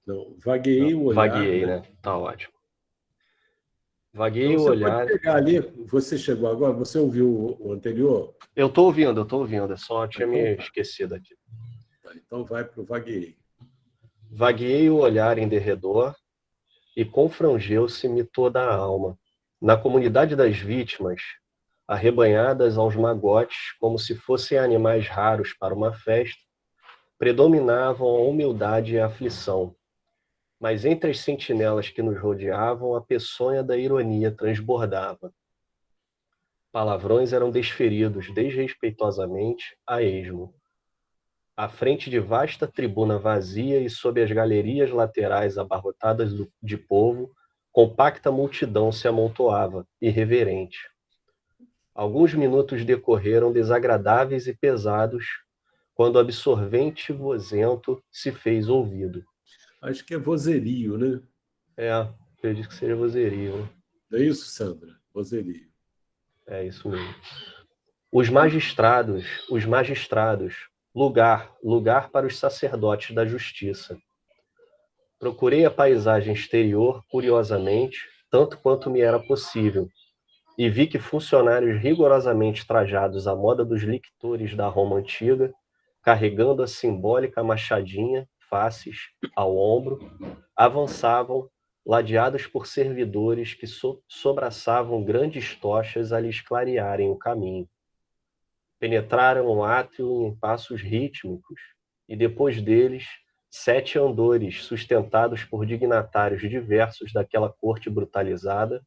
Não, vagueei o olhar. Vagueei, né? Tá ótimo. Vagueei Então, o você olhar. pode pegar ali, você chegou agora, você ouviu o anterior? Eu tô ouvindo, eu só tinha me esquecido aqui. Tá, então vai para o vagueei. Vagueei o olhar em derredor e confrangeu-se-me toda a alma. Na comunidade das vítimas, arrebanhadas aos magotes como se fossem animais raros para uma festa, predominavam a humildade e a aflição. Mas entre as sentinelas que nos rodeavam, a peçonha da ironia transbordava. Palavrões eram desferidos desrespeitosamente a esmo. À frente de vasta tribuna vazia e sob as galerias laterais abarrotadas de povo, compacta multidão se amontoava, irreverente. Alguns minutos decorreram desagradáveis e pesados, quando o absorvente vozento se fez ouvido. Acho que é vozerio, né? Acredito que seja vozerio. Né? Não é isso, Sandra? Vozerio. É isso mesmo. Os magistrados, lugar para os sacerdotes da justiça. Procurei a paisagem exterior, curiosamente, tanto quanto me era possível, e vi que funcionários rigorosamente trajados à moda dos lictores da Roma antiga, carregando a simbólica machadinha, faces, ao ombro, avançavam, ladeados por servidores que sobraçavam grandes tochas a lhes clarearem o caminho. Penetraram o átrio em passos rítmicos, e depois deles, 7 andores sustentados por dignatários diversos daquela corte brutalizada,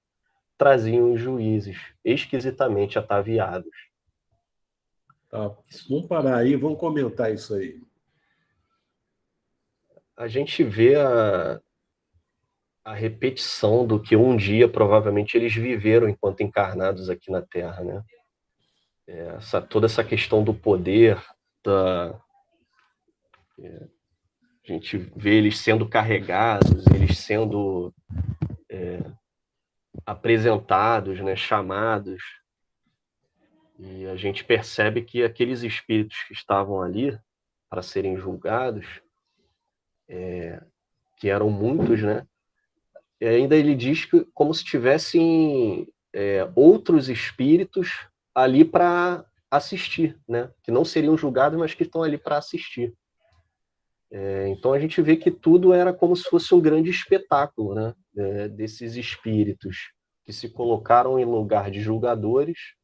traziam os juízes, esquisitamente ataviados. Tá. Vamos parar aí, vamos comentar isso aí. A gente vê a repetição do que um dia, provavelmente, eles viveram enquanto encarnados aqui na Terra, né? Toda essa questão do poder, a gente vê eles sendo carregados, eles sendo apresentados, né, chamados, e a gente percebe que aqueles espíritos que estavam ali para serem julgados, que eram muitos, né, e ainda ele diz que como se tivessem outros espíritos ali para assistir, né, que não seriam julgados, mas que estão ali para assistir. Então a gente vê que tudo era como se fosse um grande espetáculo, né, desses espíritos que se colocaram em lugar de julgadores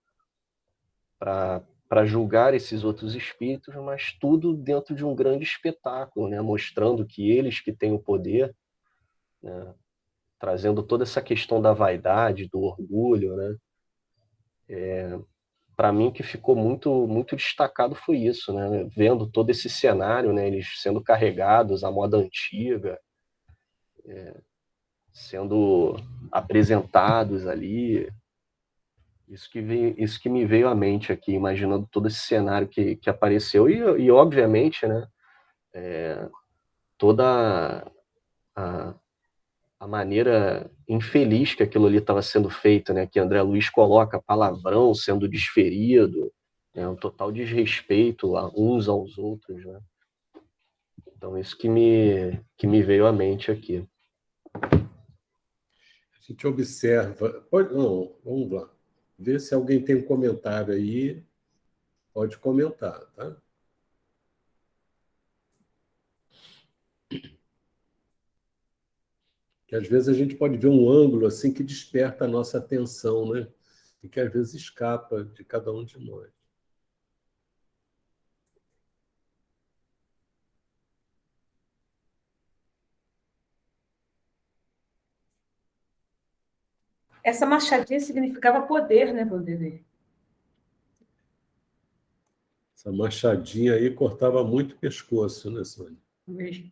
para julgar esses outros espíritos, mas tudo dentro de um grande espetáculo, né, mostrando que eles que têm o poder, né, trazendo toda essa questão da vaidade, do orgulho, né. Para mim, o que ficou muito, muito destacado foi isso, né? Vendo todo esse cenário, né? Eles sendo carregados à moda antiga, sendo apresentados ali. Isso que me veio à mente aqui, imaginando todo esse cenário que apareceu. E obviamente, né? Toda a maneira infeliz que aquilo ali estava sendo feito, né? Que André Luiz coloca palavrão sendo desferido, né? Um total desrespeito uns aos outros, né? Então isso que me veio à mente aqui. A gente observa. Não, vamos lá. Ver se alguém tem um comentário aí. Pode comentar, tá? Que às vezes a gente pode ver um ângulo assim que desperta a nossa atenção, né? E que às vezes escapa de cada um de nós. Essa machadinha significava poder, né, Vanderlei? Essa machadinha aí cortava muito o pescoço, né, Sônia? Mesmo.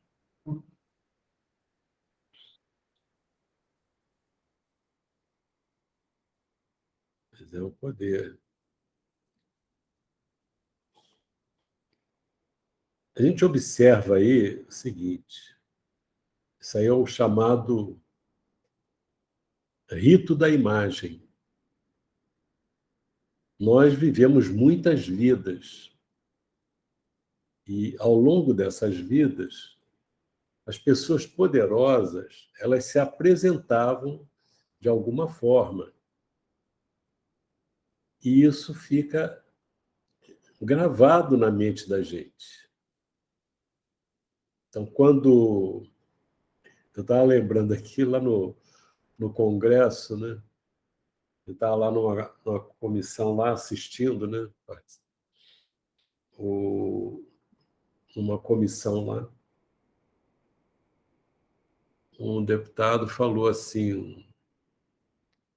Mas é o poder. A gente observa aí o seguinte: isso aí é o chamado rito da imagem. Nós vivemos muitas vidas E, ao longo dessas vidas, as pessoas poderosas, elas se apresentavam de alguma forma. E isso fica gravado na mente da gente. Então, quando eu estava lembrando aqui, lá no Congresso, né? Eu estava lá numa comissão lá assistindo, né? Uma comissão lá. Um deputado falou assim, o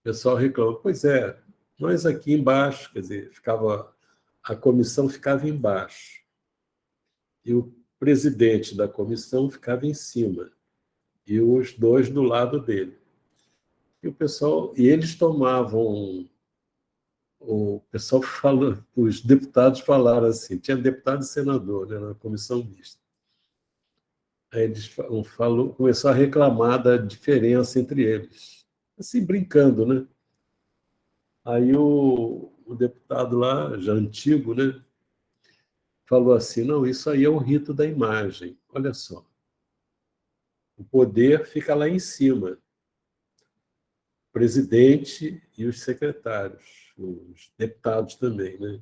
pessoal reclama, pois é, nós aqui embaixo, quer dizer, a comissão ficava embaixo e o presidente da comissão ficava em cima e os dois do lado dele. E eles tomavam, o pessoal falou, os deputados falaram assim, tinha deputado e senador, né, na comissão mista. Aí eles começou a reclamar da diferença entre eles, assim, brincando, né? Aí o deputado lá, já antigo, né, falou assim, não, isso aí é o rito da imagem, olha só. O poder fica lá em cima, o presidente e os secretários, os deputados também, né?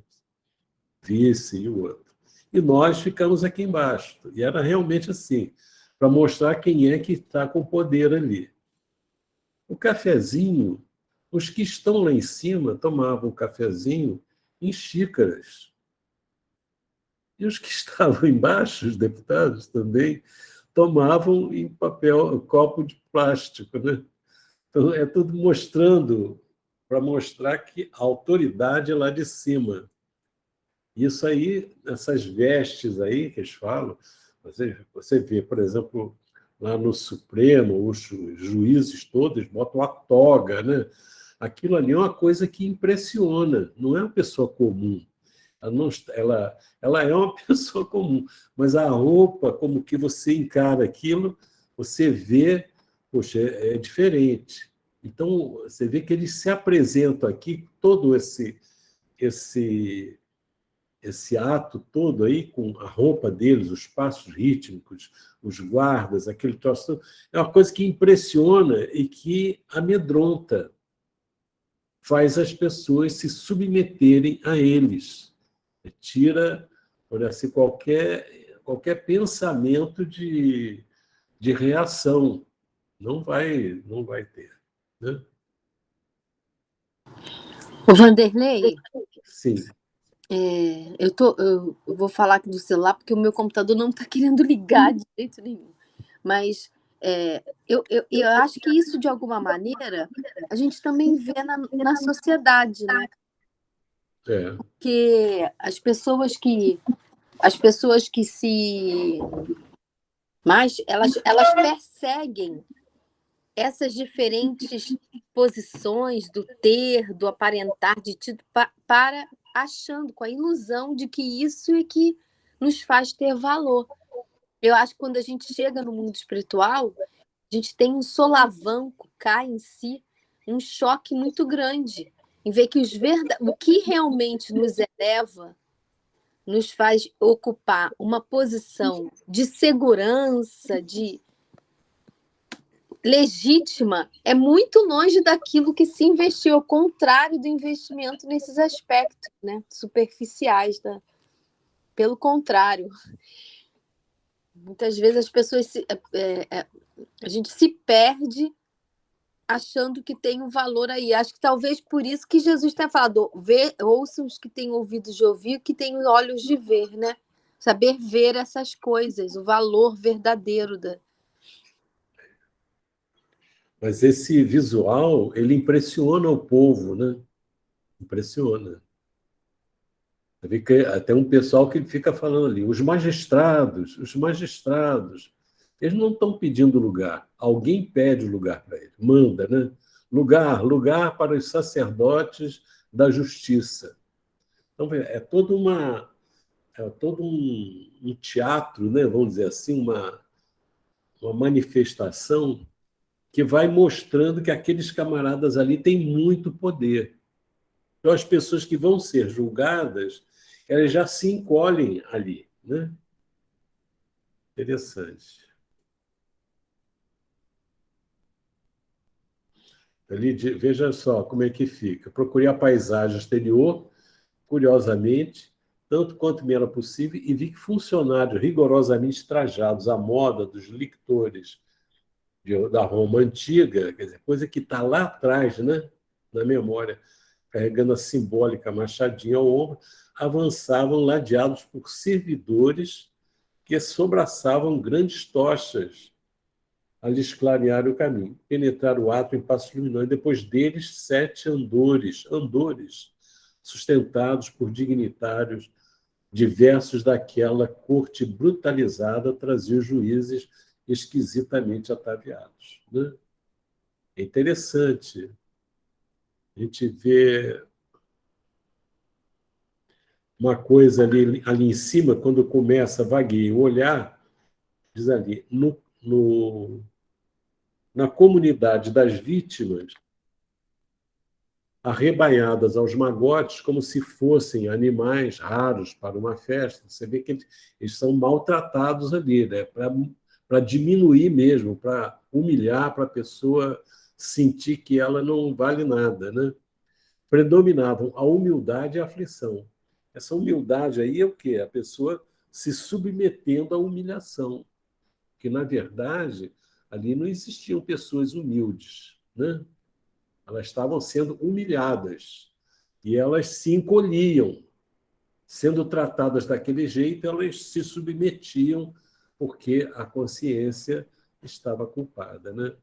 Vice e o outro. E nós ficamos aqui embaixo. E era realmente assim, para mostrar quem é que está com poder ali. O cafezinho, os que estão lá em cima tomavam o cafezinho em xícaras. E os que estavam embaixo, os deputados também, tomavam em copo de plástico, né? Então, é tudo para mostrar que a autoridade é lá de cima. Isso aí, essas vestes aí que eles falam, você vê, por exemplo, lá no Supremo, os juízes todos botam a toga, né? Aquilo ali é uma coisa que impressiona, não é uma pessoa comum. Ela é uma pessoa comum, mas a roupa, como que você encara aquilo, você vê, poxa, é diferente. Então, você vê que eles se apresentam aqui, todo esse ato todo aí, com a roupa deles, os passos rítmicos, os guardas, aquele troço, é uma coisa que impressiona e que amedronta, faz as pessoas se submeterem a eles. Tira, por assim, qualquer pensamento de reação. Não vai ter. Né? Ô, Vanderlei, Sim. eu vou falar aqui do celular porque o meu computador não está querendo ligar de jeito nenhum. Mas eu acho que isso, de alguma maneira, a gente também vê na sociedade, né? Porque as pessoas que se... Mas elas perseguem essas diferentes posições do ter, do aparentar, de tido, para achando, com a ilusão de que isso é que nos faz ter valor. Eu acho que quando a gente chega no mundo espiritual, a gente tem um solavanco, cai em si, um choque muito grande, em ver que o que realmente nos eleva, nos faz ocupar uma posição de segurança, de legítima, é muito longe daquilo que se investiu, ao contrário do investimento nesses aspectos, né, superficiais. Pelo contrário, muitas vezes as pessoas a gente se perde achando que tem um valor aí. Acho que talvez por isso que Jesus tenha falado, ouçam os que têm ouvidos de ouvir, que têm olhos de ver, né? Saber ver essas coisas, o valor verdadeiro da... Mas esse visual, ele impressiona o povo, né? Impressiona. Até um pessoal que fica falando ali, os magistrados, eles não estão pedindo lugar. Alguém pede o lugar para eles, manda, né? Lugar para os sacerdotes da justiça. Então, é todo um teatro, né? Vamos dizer assim, uma manifestação que vai mostrando que aqueles camaradas ali têm muito poder. Então, as pessoas que vão ser julgadas, elas já se encolhem ali, né? Interessante. Ali, veja só como é que fica. Procurei a paisagem exterior, curiosamente, tanto quanto me era possível, e vi que funcionários rigorosamente trajados à moda dos lictores da Roma antiga, quer dizer, coisa que está lá atrás, né, na memória, carregando a simbólica machadinha ao ombro, avançavam ladeados por servidores que sobraçavam grandes tochas a lhes clarear o caminho. Penetraram o ato em passos luminosos, e depois deles 7 andores, sustentados por dignitários diversos daquela corte brutalizada, traziam juízes esquisitamente ataviados. Né? É interessante a gente ver uma coisa ali em cima, quando começa a vaguear o olhar, diz ali, na comunidade das vítimas, arrebanhadas aos magotes como se fossem animais raros para uma festa. Você vê que eles são maltratados ali, né? Para diminuir mesmo, para humilhar, para a pessoa sentir que ela não vale nada. Né? Predominavam a humildade e a aflição. Essa humildade aí é o quê? A pessoa se submetendo à humilhação. Que, na verdade, ali não existiam pessoas humildes, né? Elas estavam sendo humilhadas e elas se encolhiam. Sendo tratadas daquele jeito, elas se submetiam porque a consciência estava culpada. Né?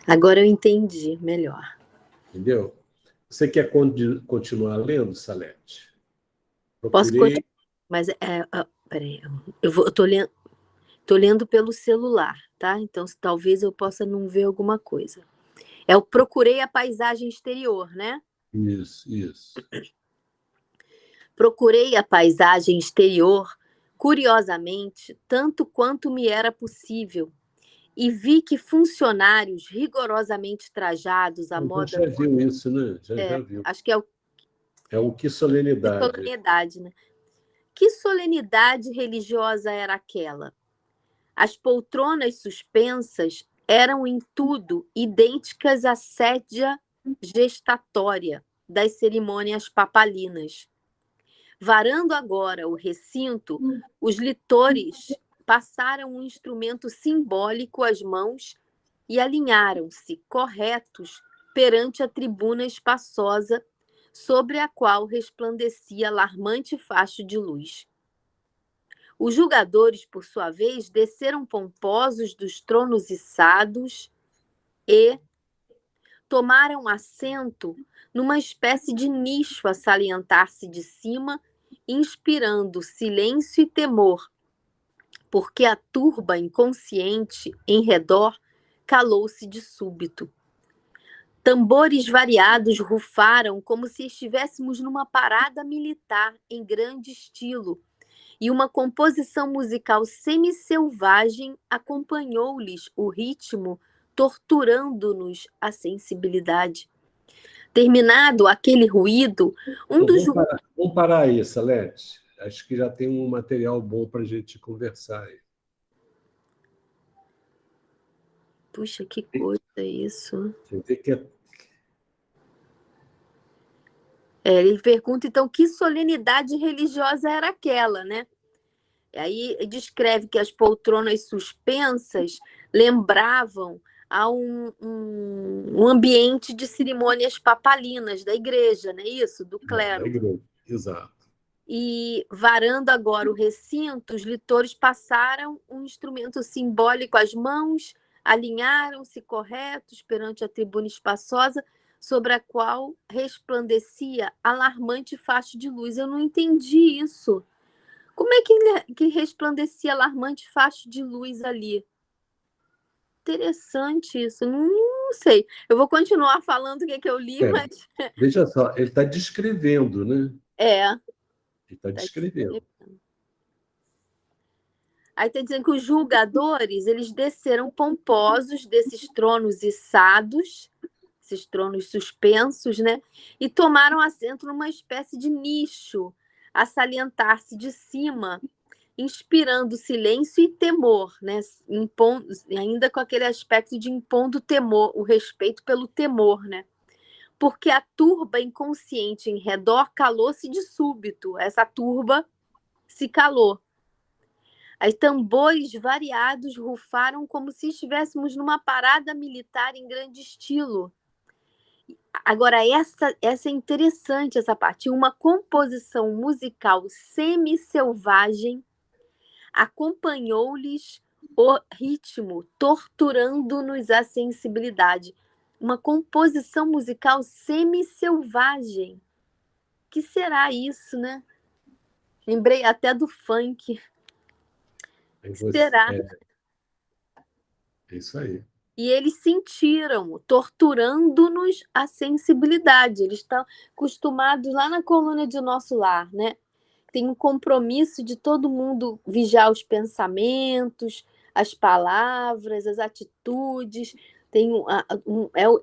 Agora eu entendi melhor. Entendeu? Você quer continuar lendo, Salete? Posso continuar? Mas, peraí, eu tô lendo pelo celular, tá? Então, talvez eu possa não ver alguma coisa. Eu procurei a paisagem exterior, né? Isso. Procurei a paisagem exterior, curiosamente, tanto quanto me era possível, e vi que funcionários rigorosamente trajados à moda... Já viu isso, né? Já viu. Acho que é o... É o que solenidade. Que solenidade, né? Que solenidade religiosa era aquela? As poltronas suspensas eram em tudo idênticas à sédia gestatória das cerimônias papalinas. Varando agora o recinto, os litores passaram um instrumento simbólico às mãos e alinharam-se corretos perante a tribuna espaçosa sobre a qual resplandecia alarmante facho de luz. Os julgadores, por sua vez, desceram pomposos dos tronos içados e tomaram assento numa espécie de nicho a salientar-se de cima, inspirando silêncio e temor, porque a turba inconsciente em redor calou-se de súbito. Tambores variados rufaram como se estivéssemos numa parada militar em grande estilo, e uma composição musical semi-selvagem acompanhou-lhes o ritmo, torturando-nos a sensibilidade. Terminado aquele ruído, Vamos parar aí, Salete. Acho que já tem um material bom para a gente conversar aí. Puxa, que coisa isso. Você vê que Ele pergunta, então, que solenidade religiosa era aquela, né? Aí descreve que as poltronas suspensas lembravam a um ambiente de cerimônias papalinas da igreja, não é isso? Do clero. Da igreja, exato. E, varando agora o recinto, os litores passaram um instrumento simbólico às mãos, alinharam-se corretos perante a tribuna espaçosa, sobre a qual resplandecia alarmante facho de luz. Eu não entendi isso. Como é que resplandecia alarmante facho de luz ali? Interessante isso. Não sei. Eu vou continuar falando o que eu li, mas... Veja só, ele está descrevendo, né? Ele está descrevendo. Aí está dizendo que os julgadores, eles desceram pomposos desses tronos içados, esses tronos suspensos, né? E tomaram assento numa espécie de nicho a salientar-se de cima, inspirando silêncio e temor, né? Impondo, ainda com aquele aspecto de impondo temor, o respeito pelo temor, né? Porque a turba inconsciente em redor calou-se de súbito. Essa turba se calou. Aí tambores variados rufaram como se estivéssemos numa parada militar em grande estilo. Agora, essa é interessante, essa parte. Uma composição musical semi-selvagem acompanhou-lhes o ritmo, torturando-nos a sensibilidade. Uma composição musical semi-selvagem. Que será isso, né? Lembrei até do funk. Será? É isso aí. E eles sentiram, torturando-nos a sensibilidade. Eles estão acostumados lá na coluna de Nosso Lar, né? Tem um compromisso de todo mundo vigiar os pensamentos, as palavras, as atitudes.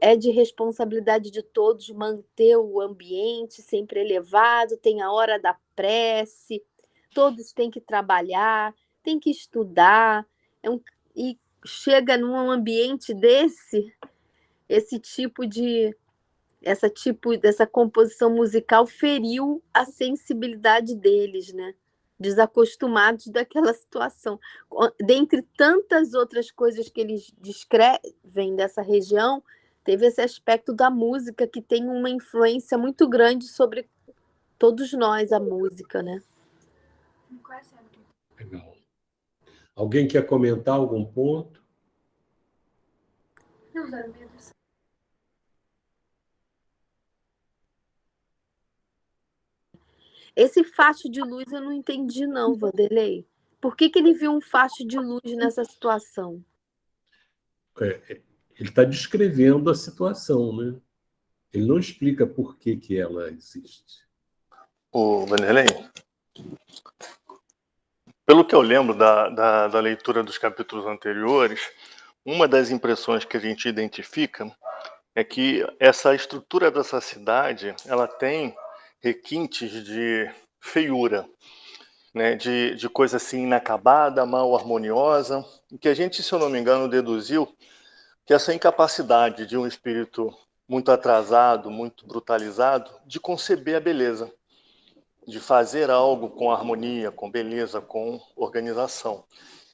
É de responsabilidade de todos manter o ambiente sempre elevado, tem a hora da prece, todos têm que trabalhar, têm que estudar. E chega num ambiente dessa composição musical feriu a sensibilidade deles, né? Desacostumados daquela situação. Dentre tantas outras coisas que eles descrevem dessa região, teve esse aspecto da música que tem uma influência muito grande sobre todos nós, a música, né? Legal. Alguém quer comentar algum ponto? Não, zero medo. Esse facho de luz eu não entendi, não, Vanderlei. Por que ele viu um facho de luz nessa situação? Ele está descrevendo a situação, né? Ele não explica por que ela existe. O Vanderlei, pelo que eu lembro da leitura dos capítulos anteriores, uma das impressões que a gente identifica é que essa estrutura dessa cidade, ela tem requintes de feiura, né, de coisa assim inacabada, mal harmoniosa, e que a gente, se eu não me engano, deduziu que essa incapacidade de um espírito muito atrasado, muito brutalizado, de conceber a beleza, de fazer algo com harmonia, com beleza, com organização.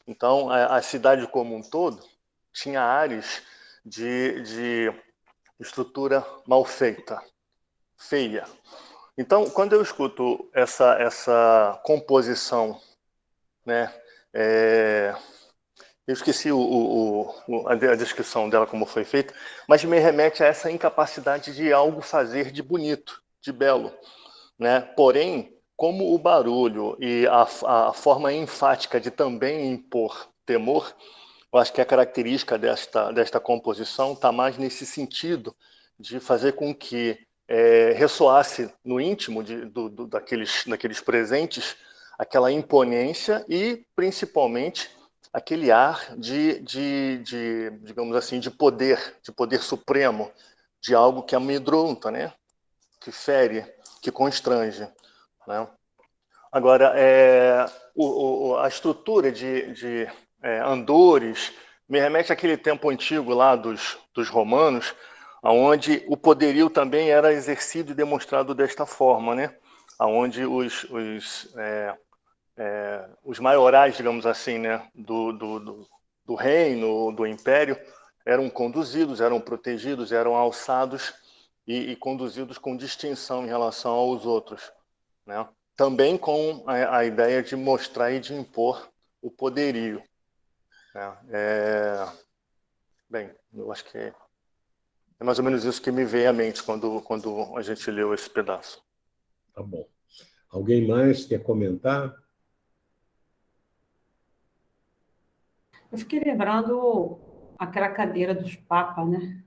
Então, a cidade como um todo tinha áreas de estrutura mal feita, feia. Então, quando eu escuto essa composição, né, eu esqueci a descrição dela, como foi feita, mas me remete a essa incapacidade de algo fazer de bonito, de belo, né? Porém, como o barulho e a forma enfática de também impor temor, eu acho que a característica desta composição está mais nesse sentido de fazer com que ressoasse no íntimo daqueles presentes aquela imponência e, principalmente, aquele ar digamos assim, de poder supremo, de algo que amedronta, né? Que fere, que constrange, né? Agora, a estrutura de andores me remete àquele tempo antigo lá dos romanos, onde o poderio também era exercido e demonstrado desta forma, né? Onde os maiorais, digamos assim, né, do reino, do império, eram conduzidos, eram protegidos, eram alçados e conduzidos com distinção em relação aos outros, né? Também com a ideia de mostrar e de impor o poderio, né? Bem, eu acho que é mais ou menos isso que me veio à mente quando a gente leu esse pedaço. Tá bom. Alguém mais quer comentar? Eu fiquei lembrando aquela cadeira dos papas, né?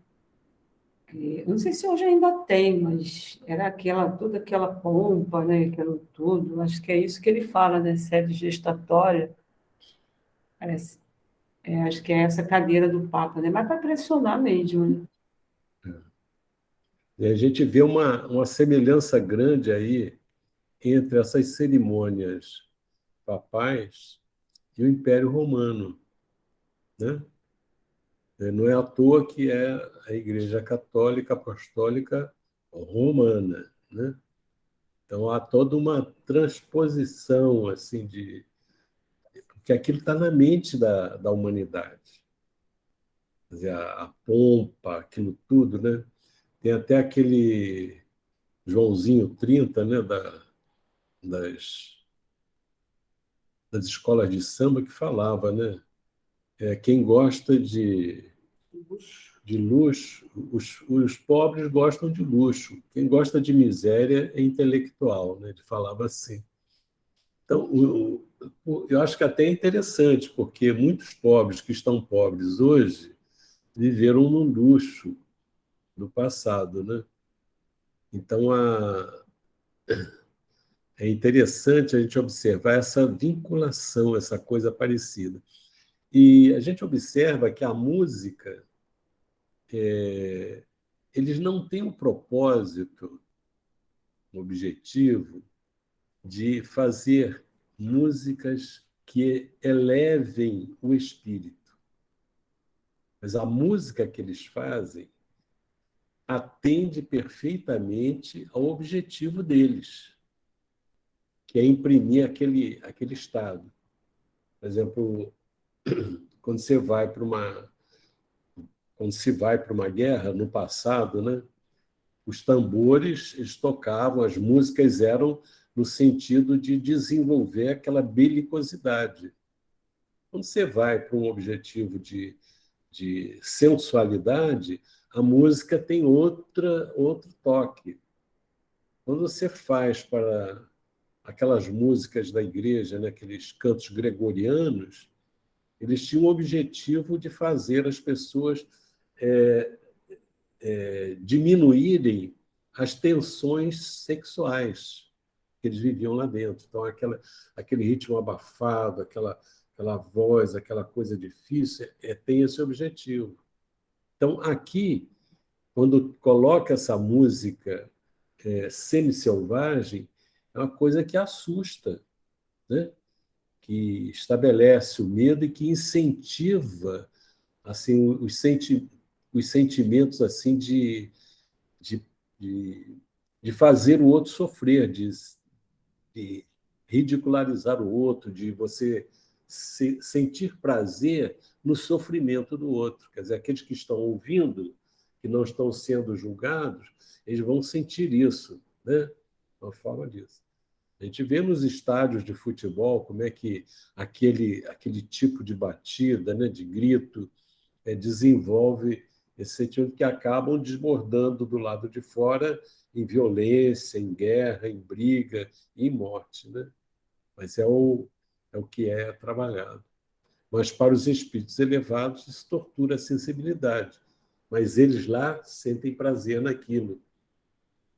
Eu não sei se hoje ainda tem, mas era toda aquela pompa, né? Aquilo tudo. Acho que é isso que ele fala, né? Sede gestatória. Parece, acho que é essa cadeira do Papa, né? Mas para pressionar mesmo, né? E a gente vê uma semelhança grande aí entre essas cerimônias papais e o Império Romano, né? Não é à toa que é a Igreja Católica Apostólica Romana, né? Então há toda uma transposição assim porque aquilo está na mente da humanidade. Quer dizer, a pompa, aquilo tudo, né? Tem até aquele Joãozinho 30, né? Das escolas de samba que falava, né? Quem gosta de luxo, os pobres gostam de luxo. Quem gosta de miséria é intelectual, né? Ele falava assim. Então, eu acho que até é interessante, porque muitos pobres que estão pobres hoje viveram num luxo do passado, né? Então, é interessante a gente observar essa vinculação, essa coisa parecida. E a gente observa que a música, eles não têm um propósito, um objetivo de fazer músicas que elevem o espírito. Mas a música que eles fazem atende perfeitamente ao objetivo deles, que é imprimir aquele estado. Por exemplo, quando se vai para uma guerra no passado, né? Os tambores eles tocavam, as músicas eram no sentido de desenvolver aquela belicosidade. Quando você vai para um objetivo de sensualidade, a música tem outro toque. Quando você faz para aquelas músicas da igreja, né, aqueles cantos gregorianos, eles tinham o objetivo de fazer as pessoas diminuírem as tensões sexuais que eles viviam lá dentro. Então, aquele ritmo abafado, aquela voz, aquela coisa difícil, tem esse objetivo. Então, aqui, quando coloca essa música semi-selvagem, é uma coisa que assusta, né? Que estabelece o medo e que incentiva assim, os sentimentos assim de, de fazer o outro sofrer, de ridicularizar o outro, de você sentir prazer no sofrimento do outro. Quer dizer, aqueles que estão ouvindo, que não estão sendo julgados, eles vão sentir isso, né? Uma forma disso. A gente vê nos estádios de futebol como é que aquele tipo de batida, né, de grito, desenvolve esse sentimento que acabam desbordando do lado de fora em violência, em guerra, em briga, em morte, né? Mas é o que é trabalhado. Mas para os espíritos elevados, isso tortura a sensibilidade. Mas eles lá sentem prazer naquilo,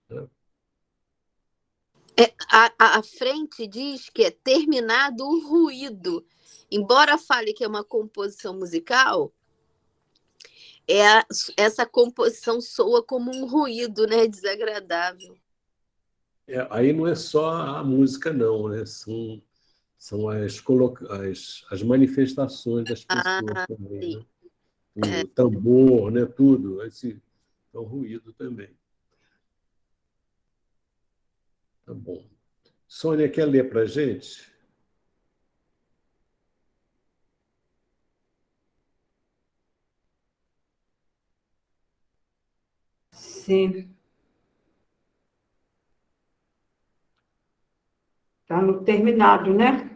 né? A frente diz que é terminado o ruído. Embora fale que é uma composição musical, essa composição soa como um ruído, né? Desagradável. Aí não é só a música, não, né? São as manifestações das pessoas também, sim. né? O tambor, né? Tudo, é um ruído também. Tá bom. Sônia, quer ler para a gente? Sim. Está no terminado, né?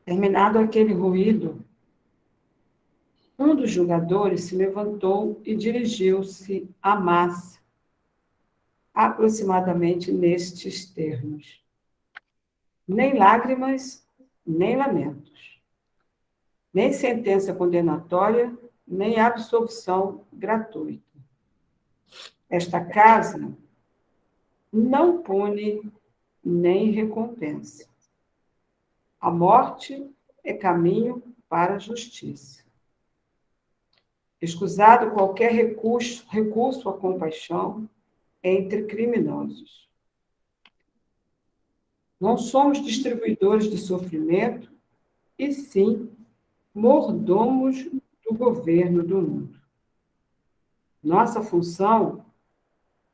Terminado aquele ruído, um dos jogadores se levantou e dirigiu-se à massa, aproximadamente nestes termos: nem lágrimas, nem lamentos, nem sentença condenatória, nem absolvição gratuita. Esta casa não pune nem recompensa. A morte é caminho para a justiça. Escusado qualquer recurso à compaixão entre criminosos. Não somos distribuidores de sofrimento, e sim mordomos do governo do mundo. Nossa função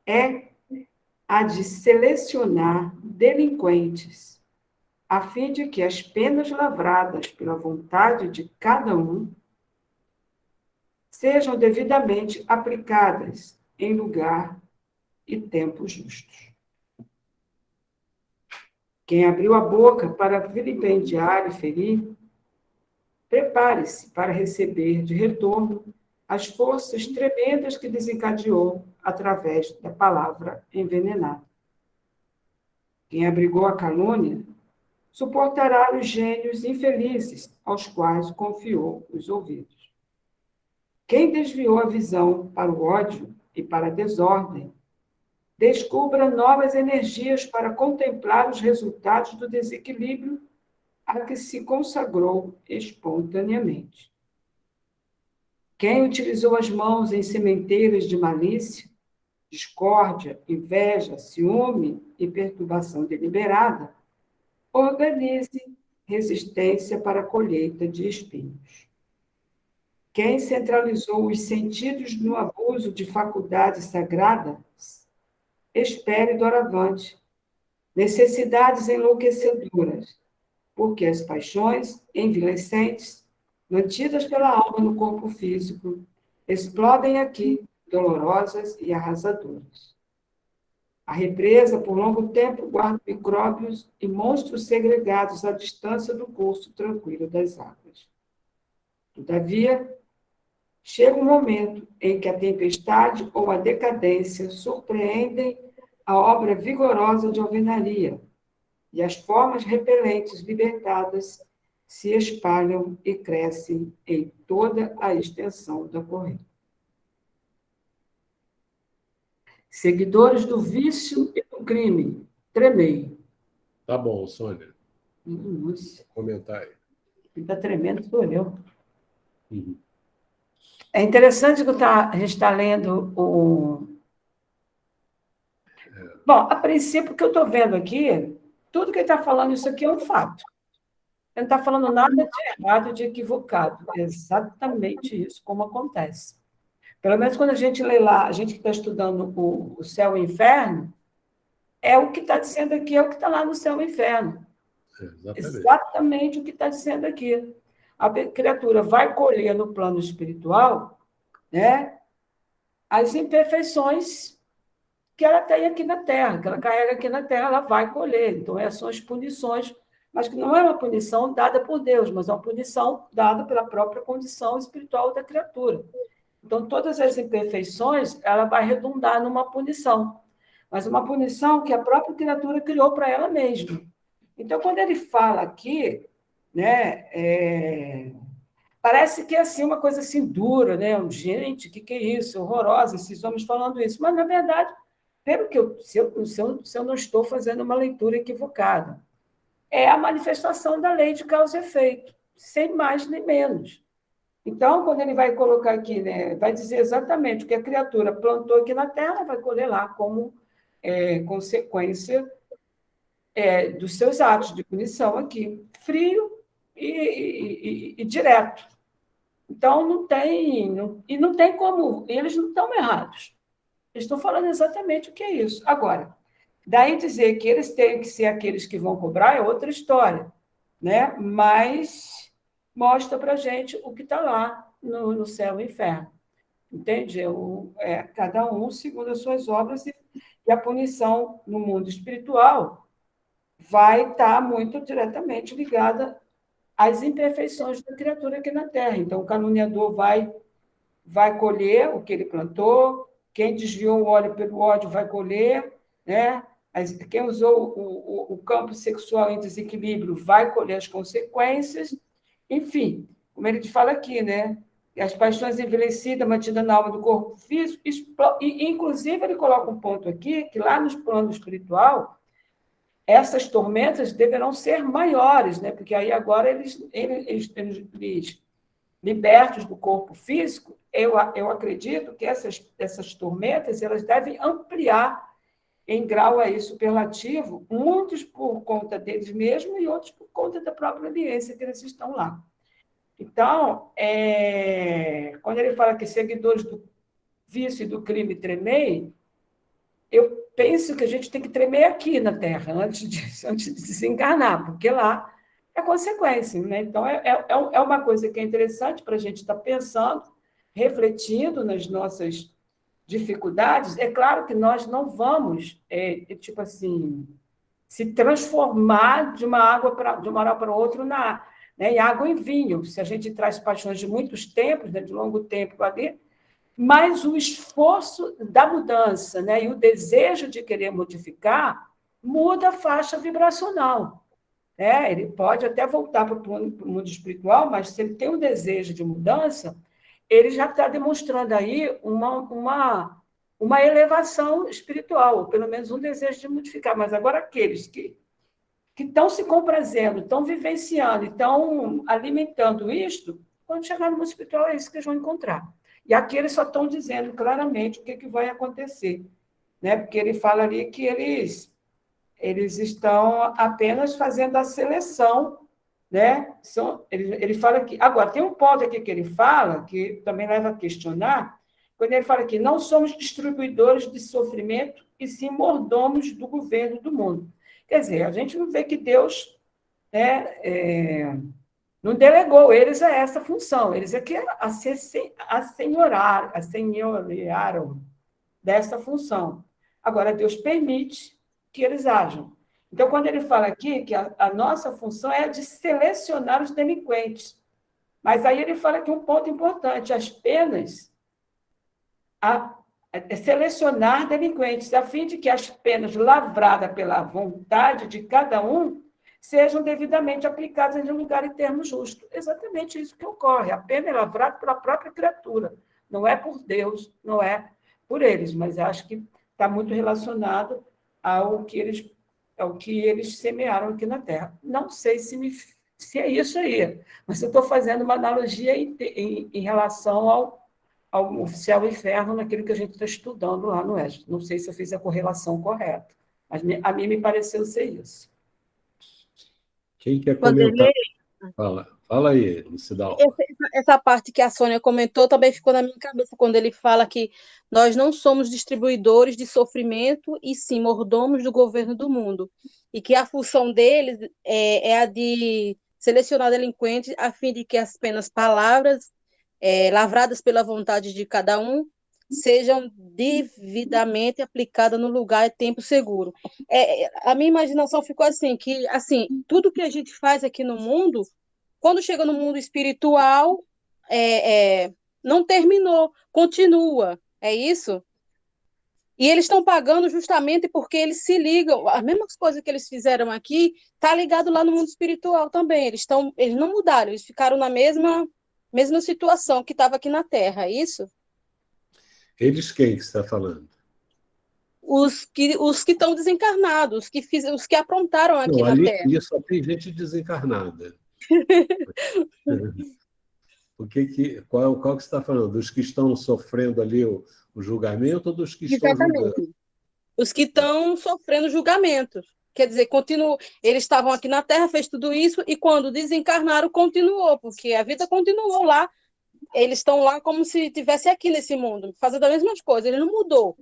é a de selecionar delinquentes, a fim de que as penas lavradas pela vontade de cada um sejam devidamente aplicadas em lugar e tempo justos. Quem abriu a boca para vilipendiar e ferir, prepare-se para receber de retorno as forças tremendas que desencadeou através da palavra envenenada. Quem abrigou a calúnia, suportará os gênios infelizes aos quais confiou os ouvidos. Quem desviou a visão para o ódio e para a desordem, descubra novas energias para contemplar os resultados do desequilíbrio a que se consagrou espontaneamente. Quem utilizou as mãos em sementeiras de malícia, discórdia, inveja, ciúme e perturbação deliberada, organize resistência para a colheita de espinhos. Quem centralizou os sentidos no abuso de faculdades sagradas, espere doravante necessidades enlouquecedoras, porque as paixões envilecentes, mantidas pela alma no corpo físico, explodem aqui, dolorosas e arrasadoras. A represa, por longo tempo, guarda micróbios e monstros segregados à distância do curso tranquilo das águas. Todavia, chega um momento em que a tempestade ou a decadência surpreendem a obra vigorosa de alvenaria, e as formas repelentes libertadas se espalham e crescem em toda a extensão da corrente. Seguidores do vício e do crime, tremei. Tá bom, Sônia. Nossa, Comentar aí. quem está tremendo sou eu. Uhum. É interessante que a gente está lendo o... Bom, a princípio, o que eu estou vendo aqui, tudo que ele está falando, isso aqui é um fato. Ele não está falando nada de errado, de equivocado. É exatamente isso, como acontece. Pelo menos quando a gente lê lá, a gente que está estudando o céu e o inferno, é o que está dizendo aqui, é o que está lá no céu e o inferno. Exatamente o que está dizendo aqui. A criatura vai colher no plano espiritual, né, as imperfeições que ela tem aqui na Terra, que ela carrega aqui na Terra, ela vai colher. Então, essas são as punições, mas que não é uma punição dada por Deus, mas é uma punição dada pela própria condição espiritual da criatura. Então, todas as imperfeições, ela vai redundar numa punição, mas uma punição que a própria criatura criou para ela mesma. Então, quando ele fala aqui, né, parece que é assim, uma coisa assim dura, né? Gente, o que é isso? Horrorosa, esses homens falando isso. Mas, na verdade, pelo que se eu não estou fazendo uma leitura equivocada, é a manifestação da lei de causa e efeito, sem mais nem menos. Então, quando ele vai colocar aqui, né, vai dizer exatamente o que a criatura plantou aqui na Terra, vai colher lá como consequência dos seus atos de punição aqui, frio e direto. Então, não tem como, eles não estão errados. Eles estão falando exatamente o que é isso. Agora, daí dizer que eles têm que ser aqueles que vão cobrar é outra história, né? Mas mostra para a gente o que está lá no céu e inferno. Entende? Cada um segundo as suas obras, e a punição no mundo espiritual vai estar muito diretamente ligada às imperfeições da criatura aqui na Terra. Então, o caluniador vai colher o que ele plantou, quem desviou o óleo pelo ódio vai colher, né? Quem usou o campo sexual em desequilíbrio vai colher as consequências. Enfim, como ele te fala aqui, né? As paixões envelhecidas, mantidas na alma do corpo físico, e, inclusive, ele coloca um ponto aqui, que lá no plano espiritual, essas tormentas deverão ser maiores, né? Porque aí agora eles libertos do corpo físico, eu acredito que essas tormentas elas devem ampliar em grau aí superlativo, muitos por conta deles mesmos e outros por conta da própria audiência que eles estão lá. Então, quando ele fala que seguidores do vício e do crime tremei, eu penso que a gente tem que tremer aqui na Terra, antes de desencarnar, porque lá é consequência. Né? Então, é uma coisa que é interessante para a gente estar pensando, refletindo nas nossas dificuldades. É claro que nós não vamos, tipo assim, se transformar de uma hora para outra em água e vinho. Se a gente traz paixões de muitos tempos, né, de longo tempo ali, mas o esforço da mudança, né, e o desejo de querer modificar muda a faixa vibracional. Né? Ele pode até voltar para o mundo espiritual, mas se ele tem um desejo de mudança, ele já está demonstrando aí uma elevação espiritual, ou pelo menos um desejo de modificar. Mas agora aqueles que estão se comprazendo, estão vivenciando, estão alimentando isto, quando chegar no mundo espiritual é isso que eles vão encontrar. E aqui eles só estão dizendo claramente o que vai acontecer, né? Porque ele fala ali que eles estão apenas fazendo a seleção, né? Ele fala que... Agora, tem um ponto aqui que ele fala, que também leva a questionar, quando ele fala que não somos distribuidores de sofrimento e sim mordomos do governo do mundo. Quer dizer, a gente não vê que Deus, né, não delegou eles a essa função, eles é que assenhorearam dessa função. Agora, Deus permite que eles ajam. Então, quando ele fala aqui que a nossa função é a de selecionar os delinquentes, mas aí ele fala que um ponto importante, as penas, é selecionar delinquentes, a fim de que as penas lavradas pela vontade de cada um sejam devidamente aplicadas em lugar e termo justo. Exatamente isso que ocorre. A pena é lavrada pela própria criatura, não é por Deus, não é por eles, mas acho que está muito relacionado ao que eles semearam aqui na Terra. Não sei se é isso aí, mas eu estou fazendo uma analogia em relação ao céu e inferno, naquilo que a gente está estudando lá no ESG. Não sei se eu fiz a correlação correta, mas a mim me pareceu ser isso. Quem quer comentar? Fala aí, Lucidal. Essa parte que a Sônia comentou também ficou na minha cabeça, quando ele fala que nós não somos distribuidores de sofrimento, e sim mordomos do governo do mundo. E que a função deles é a de selecionar delinquentes a fim de que as penas lavradas pela vontade de cada um sejam devidamente aplicadas no lugar e tempo seguro. A minha imaginação ficou assim, que assim, tudo que a gente faz aqui no mundo, quando chega no mundo espiritual, não terminou, continua, é isso? E eles estão pagando justamente porque eles se ligam, as mesmas coisas que eles fizeram aqui, está ligado lá no mundo espiritual também, eles não mudaram, eles ficaram na mesma situação que estava aqui na Terra, é isso? Eles quem que você está falando? Os que estão desencarnados, os que aprontaram aqui na Terra. Ali só tem gente desencarnada. Qual que você está falando? Dos que estão sofrendo ali o julgamento ou dos que estão julgando? Os que estão sofrendo julgamentos. Quer dizer, eles estavam aqui na Terra, fez tudo isso, e quando desencarnaram, continuou, porque a vida continuou lá. Eles estão lá como se estivesse aqui nesse mundo, fazendo as mesmas coisas, ele não mudou.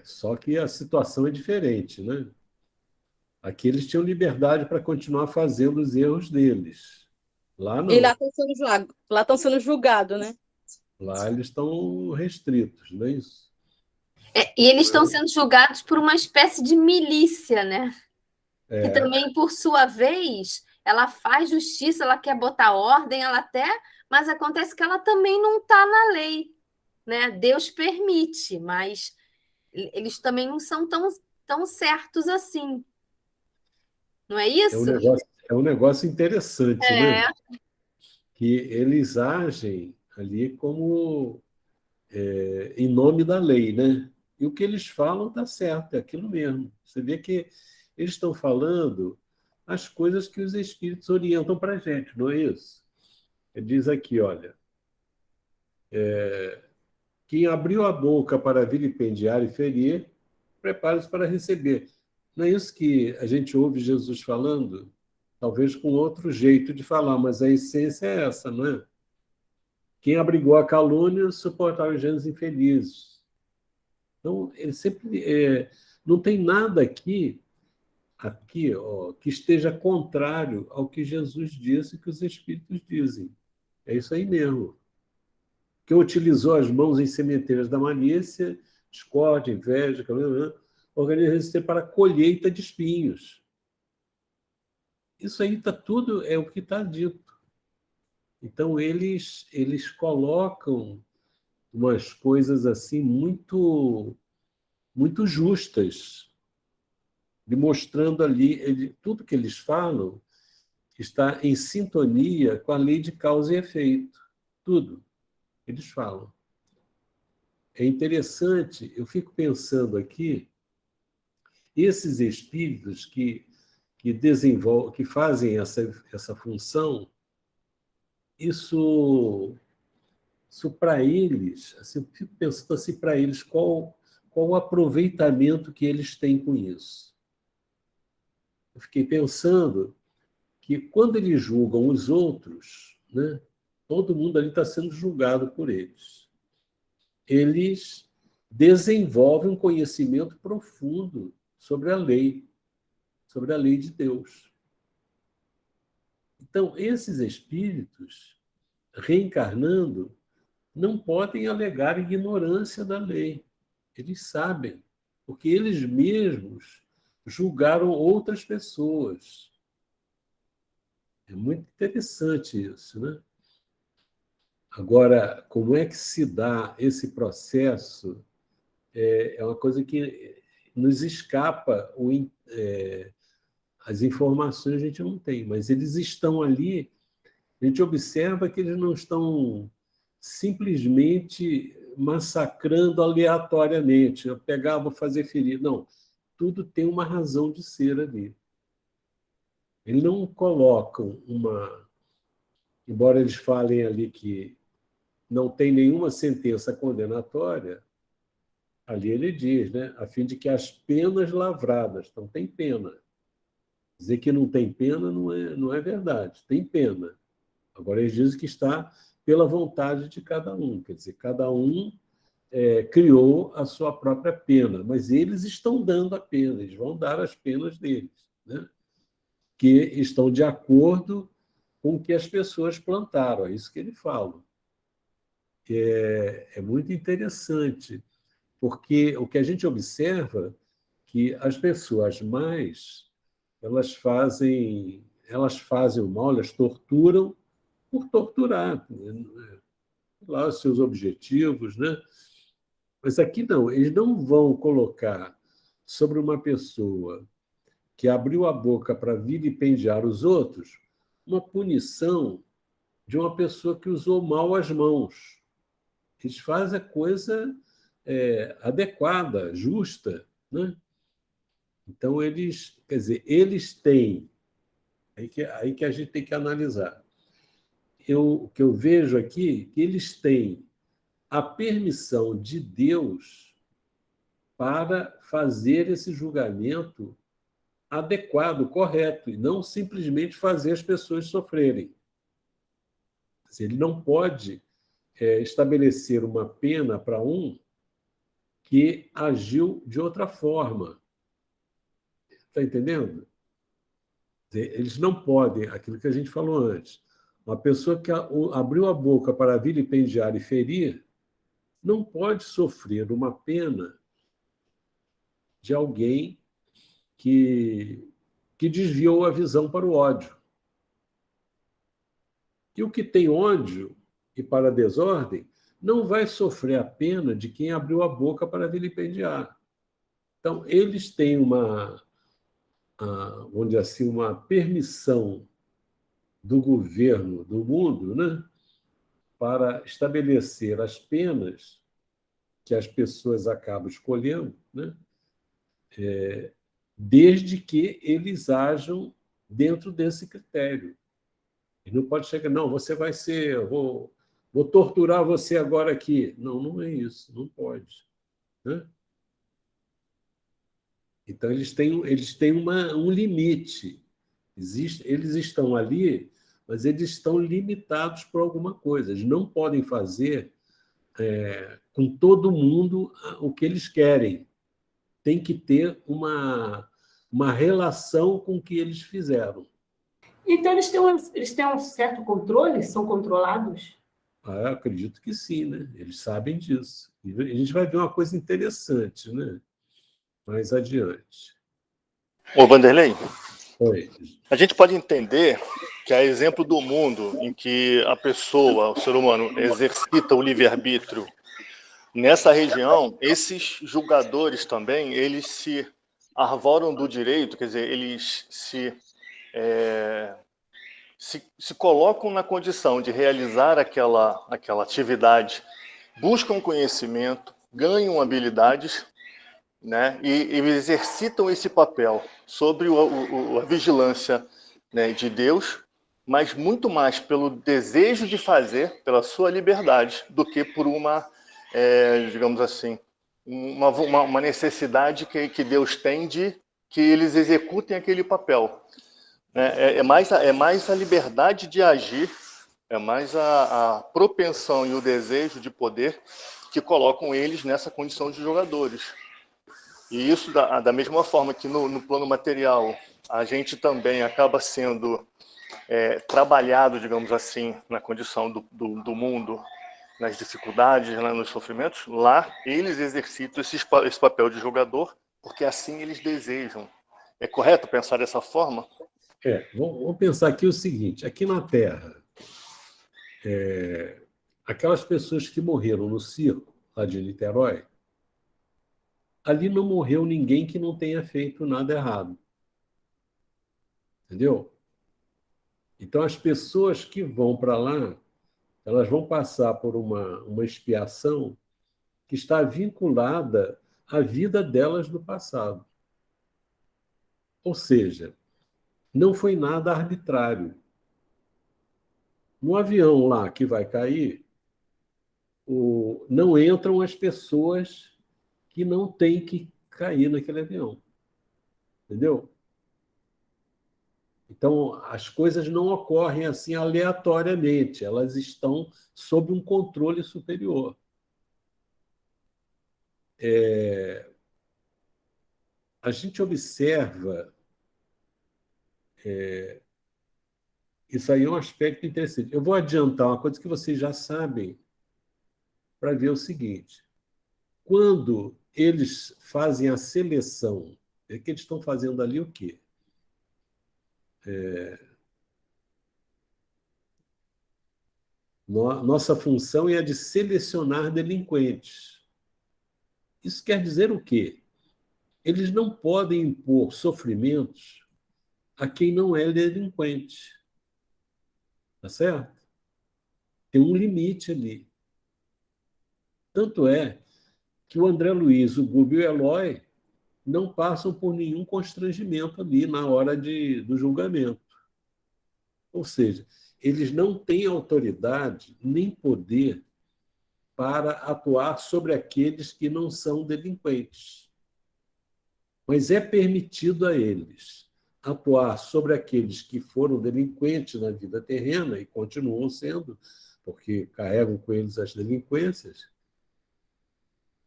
Só que a situação é diferente, né? Aqui eles tinham liberdade para continuar fazendo os erros deles. Lá não. E lá estão sendo julgados, né? Lá eles estão restritos, não é isso? E eles estão sendo julgados por uma espécie de milícia, né? Que também, por sua vez, ela faz justiça, ela quer botar ordem, mas acontece que ela também não está na lei, né? Deus permite, mas eles também não são tão certos assim. Não é isso? É um negócio interessante, né? Que eles agem ali como em nome da lei, né? E o que eles falam está certo, é aquilo mesmo. Você vê que eles estão falando as coisas que os espíritos orientam para a gente, não é isso? Ele diz aqui, olha, Quem abriu a boca para vilipendiar e ferir, prepare-se para receber. Não é isso que a gente ouve Jesus falando? Talvez com outro jeito de falar, mas a essência é essa, não é? Quem abrigou a calúnia suportar os gêneros infelizes. Então, ele sempre... não tem nada aqui que esteja contrário ao que Jesus disse e que os Espíritos dizem. É isso aí mesmo. Que utilizou as mãos em sementeiras da malícia, discórdia, inveja, organiza resistir para a colheita de espinhos. Isso aí está tudo, é o que está dito. Então, eles colocam umas coisas assim muito, muito justas, demonstrando ali, tudo que eles falam está em sintonia com a lei de causa e efeito. Tudo eles falam. É interessante, eu fico pensando aqui, esses espíritos que desenvolvem, que fazem essa função, isso para eles, assim, eu fico pensando assim, para eles, qual o aproveitamento que eles têm com isso. Eu fiquei pensando que quando eles julgam os outros, né, todo mundo ali está sendo julgado por eles. Eles desenvolvem um conhecimento profundo sobre a lei de Deus. Então, esses espíritos, reencarnando, não podem alegar ignorância da lei. Eles sabem, porque eles mesmos julgaram outras pessoas. É muito interessante isso, né? Agora, como é que se dá esse processo? É uma coisa que nos escapa, as informações a gente não tem, mas eles estão ali, a gente observa que eles não estão simplesmente massacrando aleatoriamente, eu pegar, vou fazer ferir. Não, tudo tem uma razão de ser ali. Eles não colocam embora eles falem ali que não tem nenhuma sentença condenatória, ali ele diz, né, a fim de que as penas lavradas, então tem pena. Dizer que não tem pena não é verdade, tem pena. Agora eles dizem que está pela vontade de cada um, quer dizer, cada um criou a sua própria pena, mas eles estão dando a pena, eles vão dar as penas deles, né, que estão de acordo com o que as pessoas plantaram, é isso que ele fala. É muito interessante, porque o que a gente observa é que as pessoas mais elas fazem o mal, elas torturam por torturar, lá os seus objetivos, né? Mas aqui não, eles não vão colocar sobre uma pessoa que abriu a boca para vilipendiar os outros uma punição de uma pessoa que usou mal as mãos. Eles fazem a coisa adequada, justa, né? Então, quer dizer, eles têm, aí que a gente tem que analisar. O que eu vejo aqui, que eles têm a permissão de Deus para fazer esse julgamento adequado, correto, e não simplesmente fazer as pessoas sofrerem. Quer dizer, ele não pode estabelecer uma pena para um que agiu de outra forma. Está entendendo? Eles não podem, aquilo que a gente falou antes, uma pessoa que abriu a boca para vilipendiar e ferir, não pode sofrer uma pena de alguém que desviou a visão para o ódio. E o que tem ódio e para a desordem não vai sofrer a pena de quem abriu a boca para vilipendiar. Então, eles têm vamos dizer assim, uma permissão do governo do mundo, né, para estabelecer as penas que as pessoas acabam escolhendo, né, desde que eles ajam dentro desse critério. E não pode chegar, não, você vai ser, Vou torturar você agora aqui. Não, não é isso, não pode. Né? Então, eles têm um limite. Eles estão ali, mas eles estão limitados por alguma coisa. Eles não podem fazer com todo mundo o que eles querem. Tem que ter uma relação com o que eles fizeram. Então, eles têm um certo controle? São controlados? Eu acredito que sim, né? Eles sabem disso. E a gente vai ver uma coisa interessante, né? Mais adiante. Ô, Vanderlei, Oi. a gente pode entender que, a exemplo do mundo em que a pessoa, o ser humano, exercita o livre-arbítrio, nessa região, esses julgadores também, eles se arvoram do direito, quer dizer, eles se colocam na condição de realizar aquela atividade, buscam conhecimento, ganham habilidades, né, e exercitam esse papel sobre a vigilância, né, de Deus, mas muito mais pelo desejo de fazer, pela sua liberdade, do que por digamos assim, uma necessidade que Deus tem de que eles executem aquele papel. É mais a liberdade de agir, é mais a propensão e o desejo de poder que colocam eles nessa condição de jogadores. E isso, da mesma forma que no plano material, a gente também acaba sendo trabalhado, digamos assim, na condição do mundo, nas dificuldades, né, nos sofrimentos, lá eles exercitam esse papel de jogador, porque assim eles desejam. É correto pensar dessa forma? Vamos pensar aqui o seguinte: aqui na Terra, aquelas pessoas que morreram no circo, lá de Niterói, ali não morreu ninguém que não tenha feito nada errado. Entendeu? Então, as pessoas que vão para lá, elas vão passar por uma expiação que está vinculada à vida delas no passado. Ou seja, não foi nada arbitrário. No avião lá que vai cair, não entram as pessoas que não têm que cair naquele avião. Entendeu? Então, as coisas não ocorrem assim aleatoriamente, elas estão sob um controle superior. A gente observa, isso aí é um aspecto interessante. Eu vou adiantar uma coisa que vocês já sabem, para ver o seguinte: quando eles fazem a seleção, que eles estão fazendo ali o quê? Nossa função é a de selecionar delinquentes. Isso quer dizer o quê? Eles não podem impor sofrimentos a quem não é delinquente. Tá certo? Tem um limite ali. Tanto é que o André Luiz, o Gubi e o Eloy não passam por nenhum constrangimento ali na hora do julgamento. Ou seja, eles não têm autoridade nem poder para atuar sobre aqueles que não são delinquentes. Mas é permitido a eles atuar sobre aqueles que foram delinquentes na vida terrena e continuam sendo, porque carregam com eles as delinquências,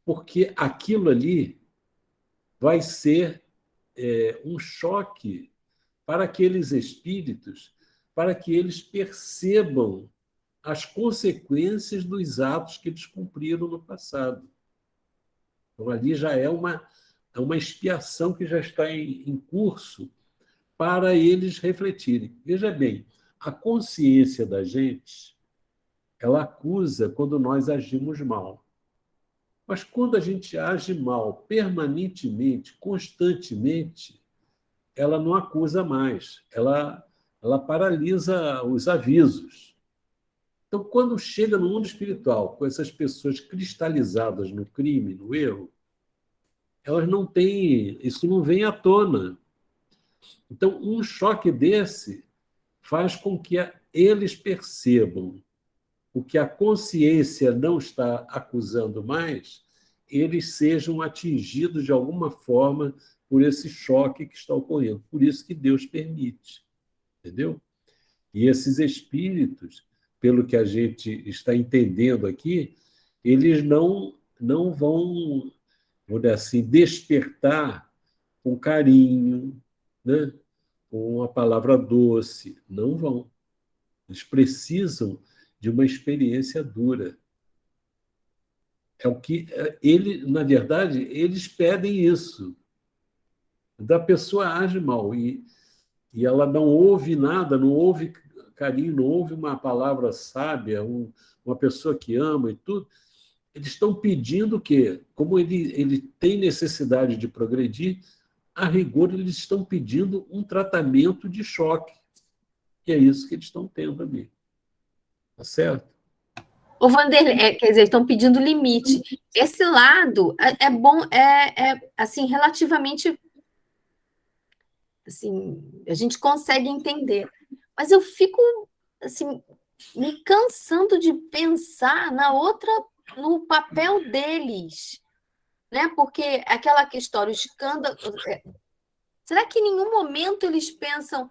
porque aquilo ali vai ser um choque para aqueles espíritos, para que eles percebam as consequências dos atos que eles cumpriram no passado. Então, ali já é uma expiação que já está em curso para eles refletirem. Veja bem, a consciência da gente, ela acusa quando nós agimos mal. Mas quando a gente age mal permanentemente, constantemente, ela não acusa mais, ela paralisa os avisos. Então, quando chega no mundo espiritual, com essas pessoas cristalizadas no crime, no erro, elas não têm, isso não vem à tona. Então, um choque desse faz com que eles percebam o que a consciência não está acusando mais, eles sejam atingidos de alguma forma por esse choque que está ocorrendo. Por isso que Deus permite, entendeu? E esses espíritos, pelo que a gente está entendendo aqui, eles não vão, vamos dizer assim, despertar com carinho, né? Com uma palavra doce. Não vão. Eles precisam de uma experiência dura. É o que na verdade, eles pedem isso. Da pessoa age mal e ela não ouve nada, não ouve carinho, não ouve uma palavra sábia, uma pessoa que ama e tudo. Eles estão pedindo que, como ele tem necessidade de progredir, a rigor eles estão pedindo um tratamento de choque. E é isso que eles estão tendo ali. Tá certo? O Vanderlei, quer dizer, estão pedindo limite. Esse lado é bom, assim, relativamente, assim, a gente consegue entender. Mas eu fico, assim, me cansando de pensar no papel deles, né? Porque aquela história, o escândalo. Será que em nenhum momento eles pensam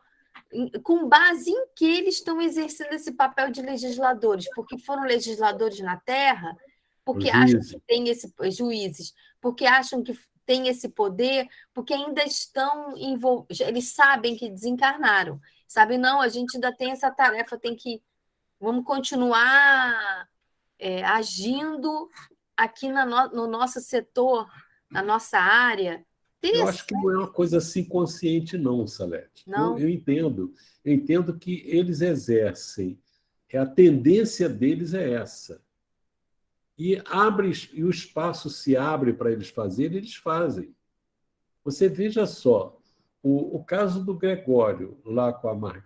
com base em que eles estão exercendo esse papel de legisladores? Porque foram legisladores na Terra, porque acham que tem juízes, porque acham que tem esse poder, porque ainda estão envolvidos, eles sabem que desencarnaram, sabem, não, a gente ainda tem essa tarefa, vamos continuar agindo aqui no nosso setor, na nossa área. Eu acho que não é uma coisa assim consciente, não, Salete. Eu entendo que eles exercem, a tendência deles é essa. E o espaço se abre para eles fazerem, eles fazem. Você veja só, o caso do Gregório, lá com a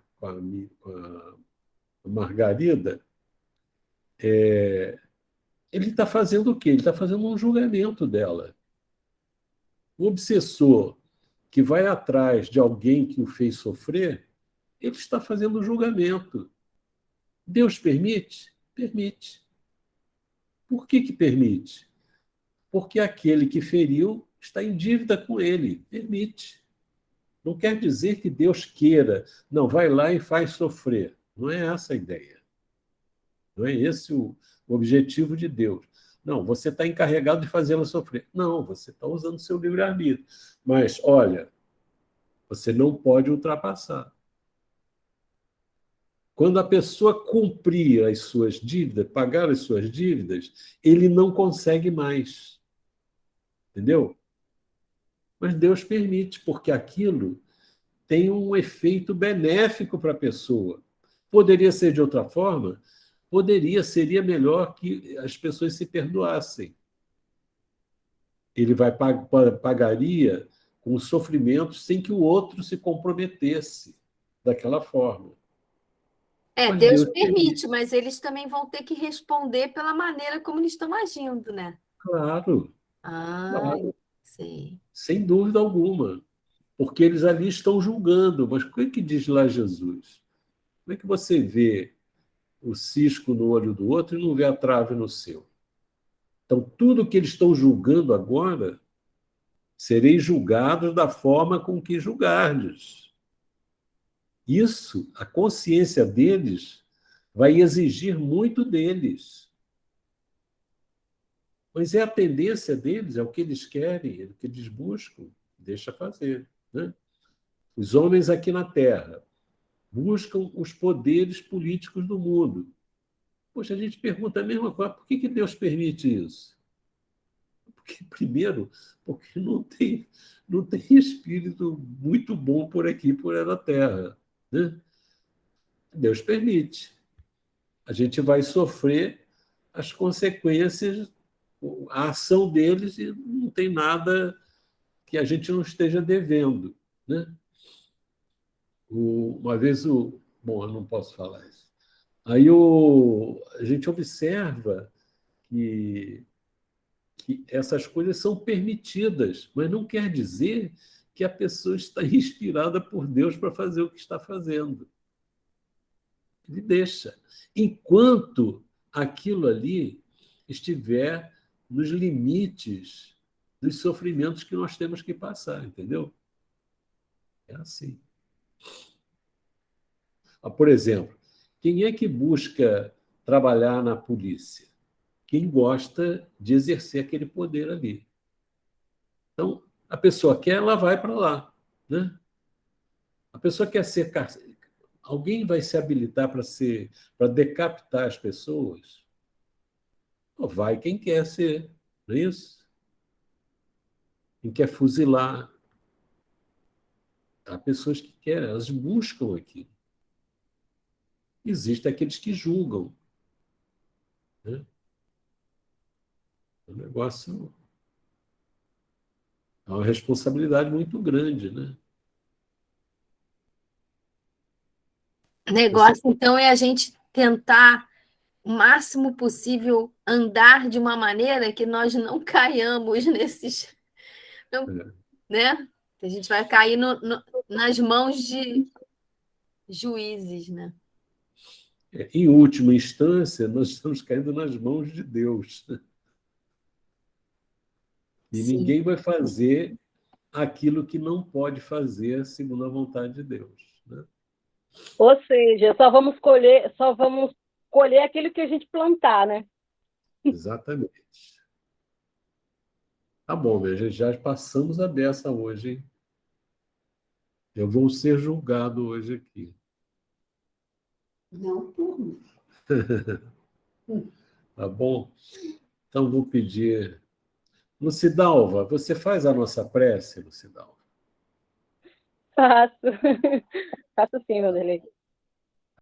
Margarida, ele está fazendo o quê? Ele está fazendo um julgamento dela. O obsessor que vai atrás de alguém que o fez sofrer, ele está fazendo um julgamento. Deus permite? Permite. Por que permite? Porque aquele que feriu está em dívida com ele. Permite. Não quer dizer que Deus queira. Não, vai lá e faz sofrer. Não é essa a ideia. Não é esse o objetivo de Deus. Não, você está encarregado de fazê-la sofrer. Não, você está usando o seu livre-arbítrio. Mas, olha, você não pode ultrapassar. Quando a pessoa cumprir as suas dívidas, pagar as suas dívidas, ele não consegue mais. Entendeu? Mas Deus permite, porque aquilo tem um efeito benéfico para a pessoa. Poderia ser de outra forma? Seria melhor que as pessoas se perdoassem. Ele pagaria com os sofrimentos sem que o outro se comprometesse daquela forma. Mas Deus permite, mas eles também vão ter que responder pela maneira como eles estão agindo, né? Claro. Claro. Sei. Sem dúvida alguma. Porque eles ali estão julgando. Mas o que diz lá Jesus? Como é que você vê o cisco no olho do outro e não vê a trave no seu? Então, tudo que eles estão julgando agora, sereis julgados da forma com que julgardes. Isso, a consciência deles, vai exigir muito deles. Mas é a tendência deles, é o que eles querem, é o que eles buscam. Deixa fazer. Né? Os homens aqui na Terra buscam os poderes políticos do mundo. Poxa, a gente pergunta a mesma coisa, por que Deus permite isso? Primeiro, porque não tem espírito muito bom por aqui, por na Terra. Né? Deus permite. A gente vai sofrer as consequências, a ação deles, e não tem nada que a gente não esteja devendo. Né? Uma vez bom, eu não posso falar isso. Aí a gente observa que essas coisas são permitidas, mas não quer dizer que a pessoa está inspirada por Deus para fazer o que está fazendo. Ele deixa. Enquanto aquilo ali estiver nos limites dos sofrimentos que nós temos que passar, entendeu? É assim. Por exemplo, quem é que busca trabalhar na polícia? Quem gosta de exercer aquele poder ali. Então, a pessoa quer, ela vai para lá, né? A pessoa quer ser... Alguém vai se habilitar para decapitar as pessoas? Vai quem quer ser, não é isso? Quem quer fuzilar. Há pessoas que querem, elas buscam aquilo. Existem aqueles que julgam, né? É um negócio... É uma responsabilidade muito grande, né? O negócio, então, é a gente tentar o máximo possível andar de uma maneira que nós não caiamos nesses... Não, né? A gente vai cair nas mãos de juízes, né? Em última instância, nós estamos caindo nas mãos de Deus. E Sim. ninguém vai fazer aquilo que não pode fazer segundo a vontade de Deus, né? Ou seja, só vamos colher aquilo que a gente plantar, né? Exatamente. Tá bom, minha gente, já passamos a beça hoje, hein? Eu vou ser julgado hoje aqui. Não por mim. Tá bom? Então, vou pedir... Lucidalva, você faz a nossa prece, Lucidalva? Faço. Faço sim, Vanderlei.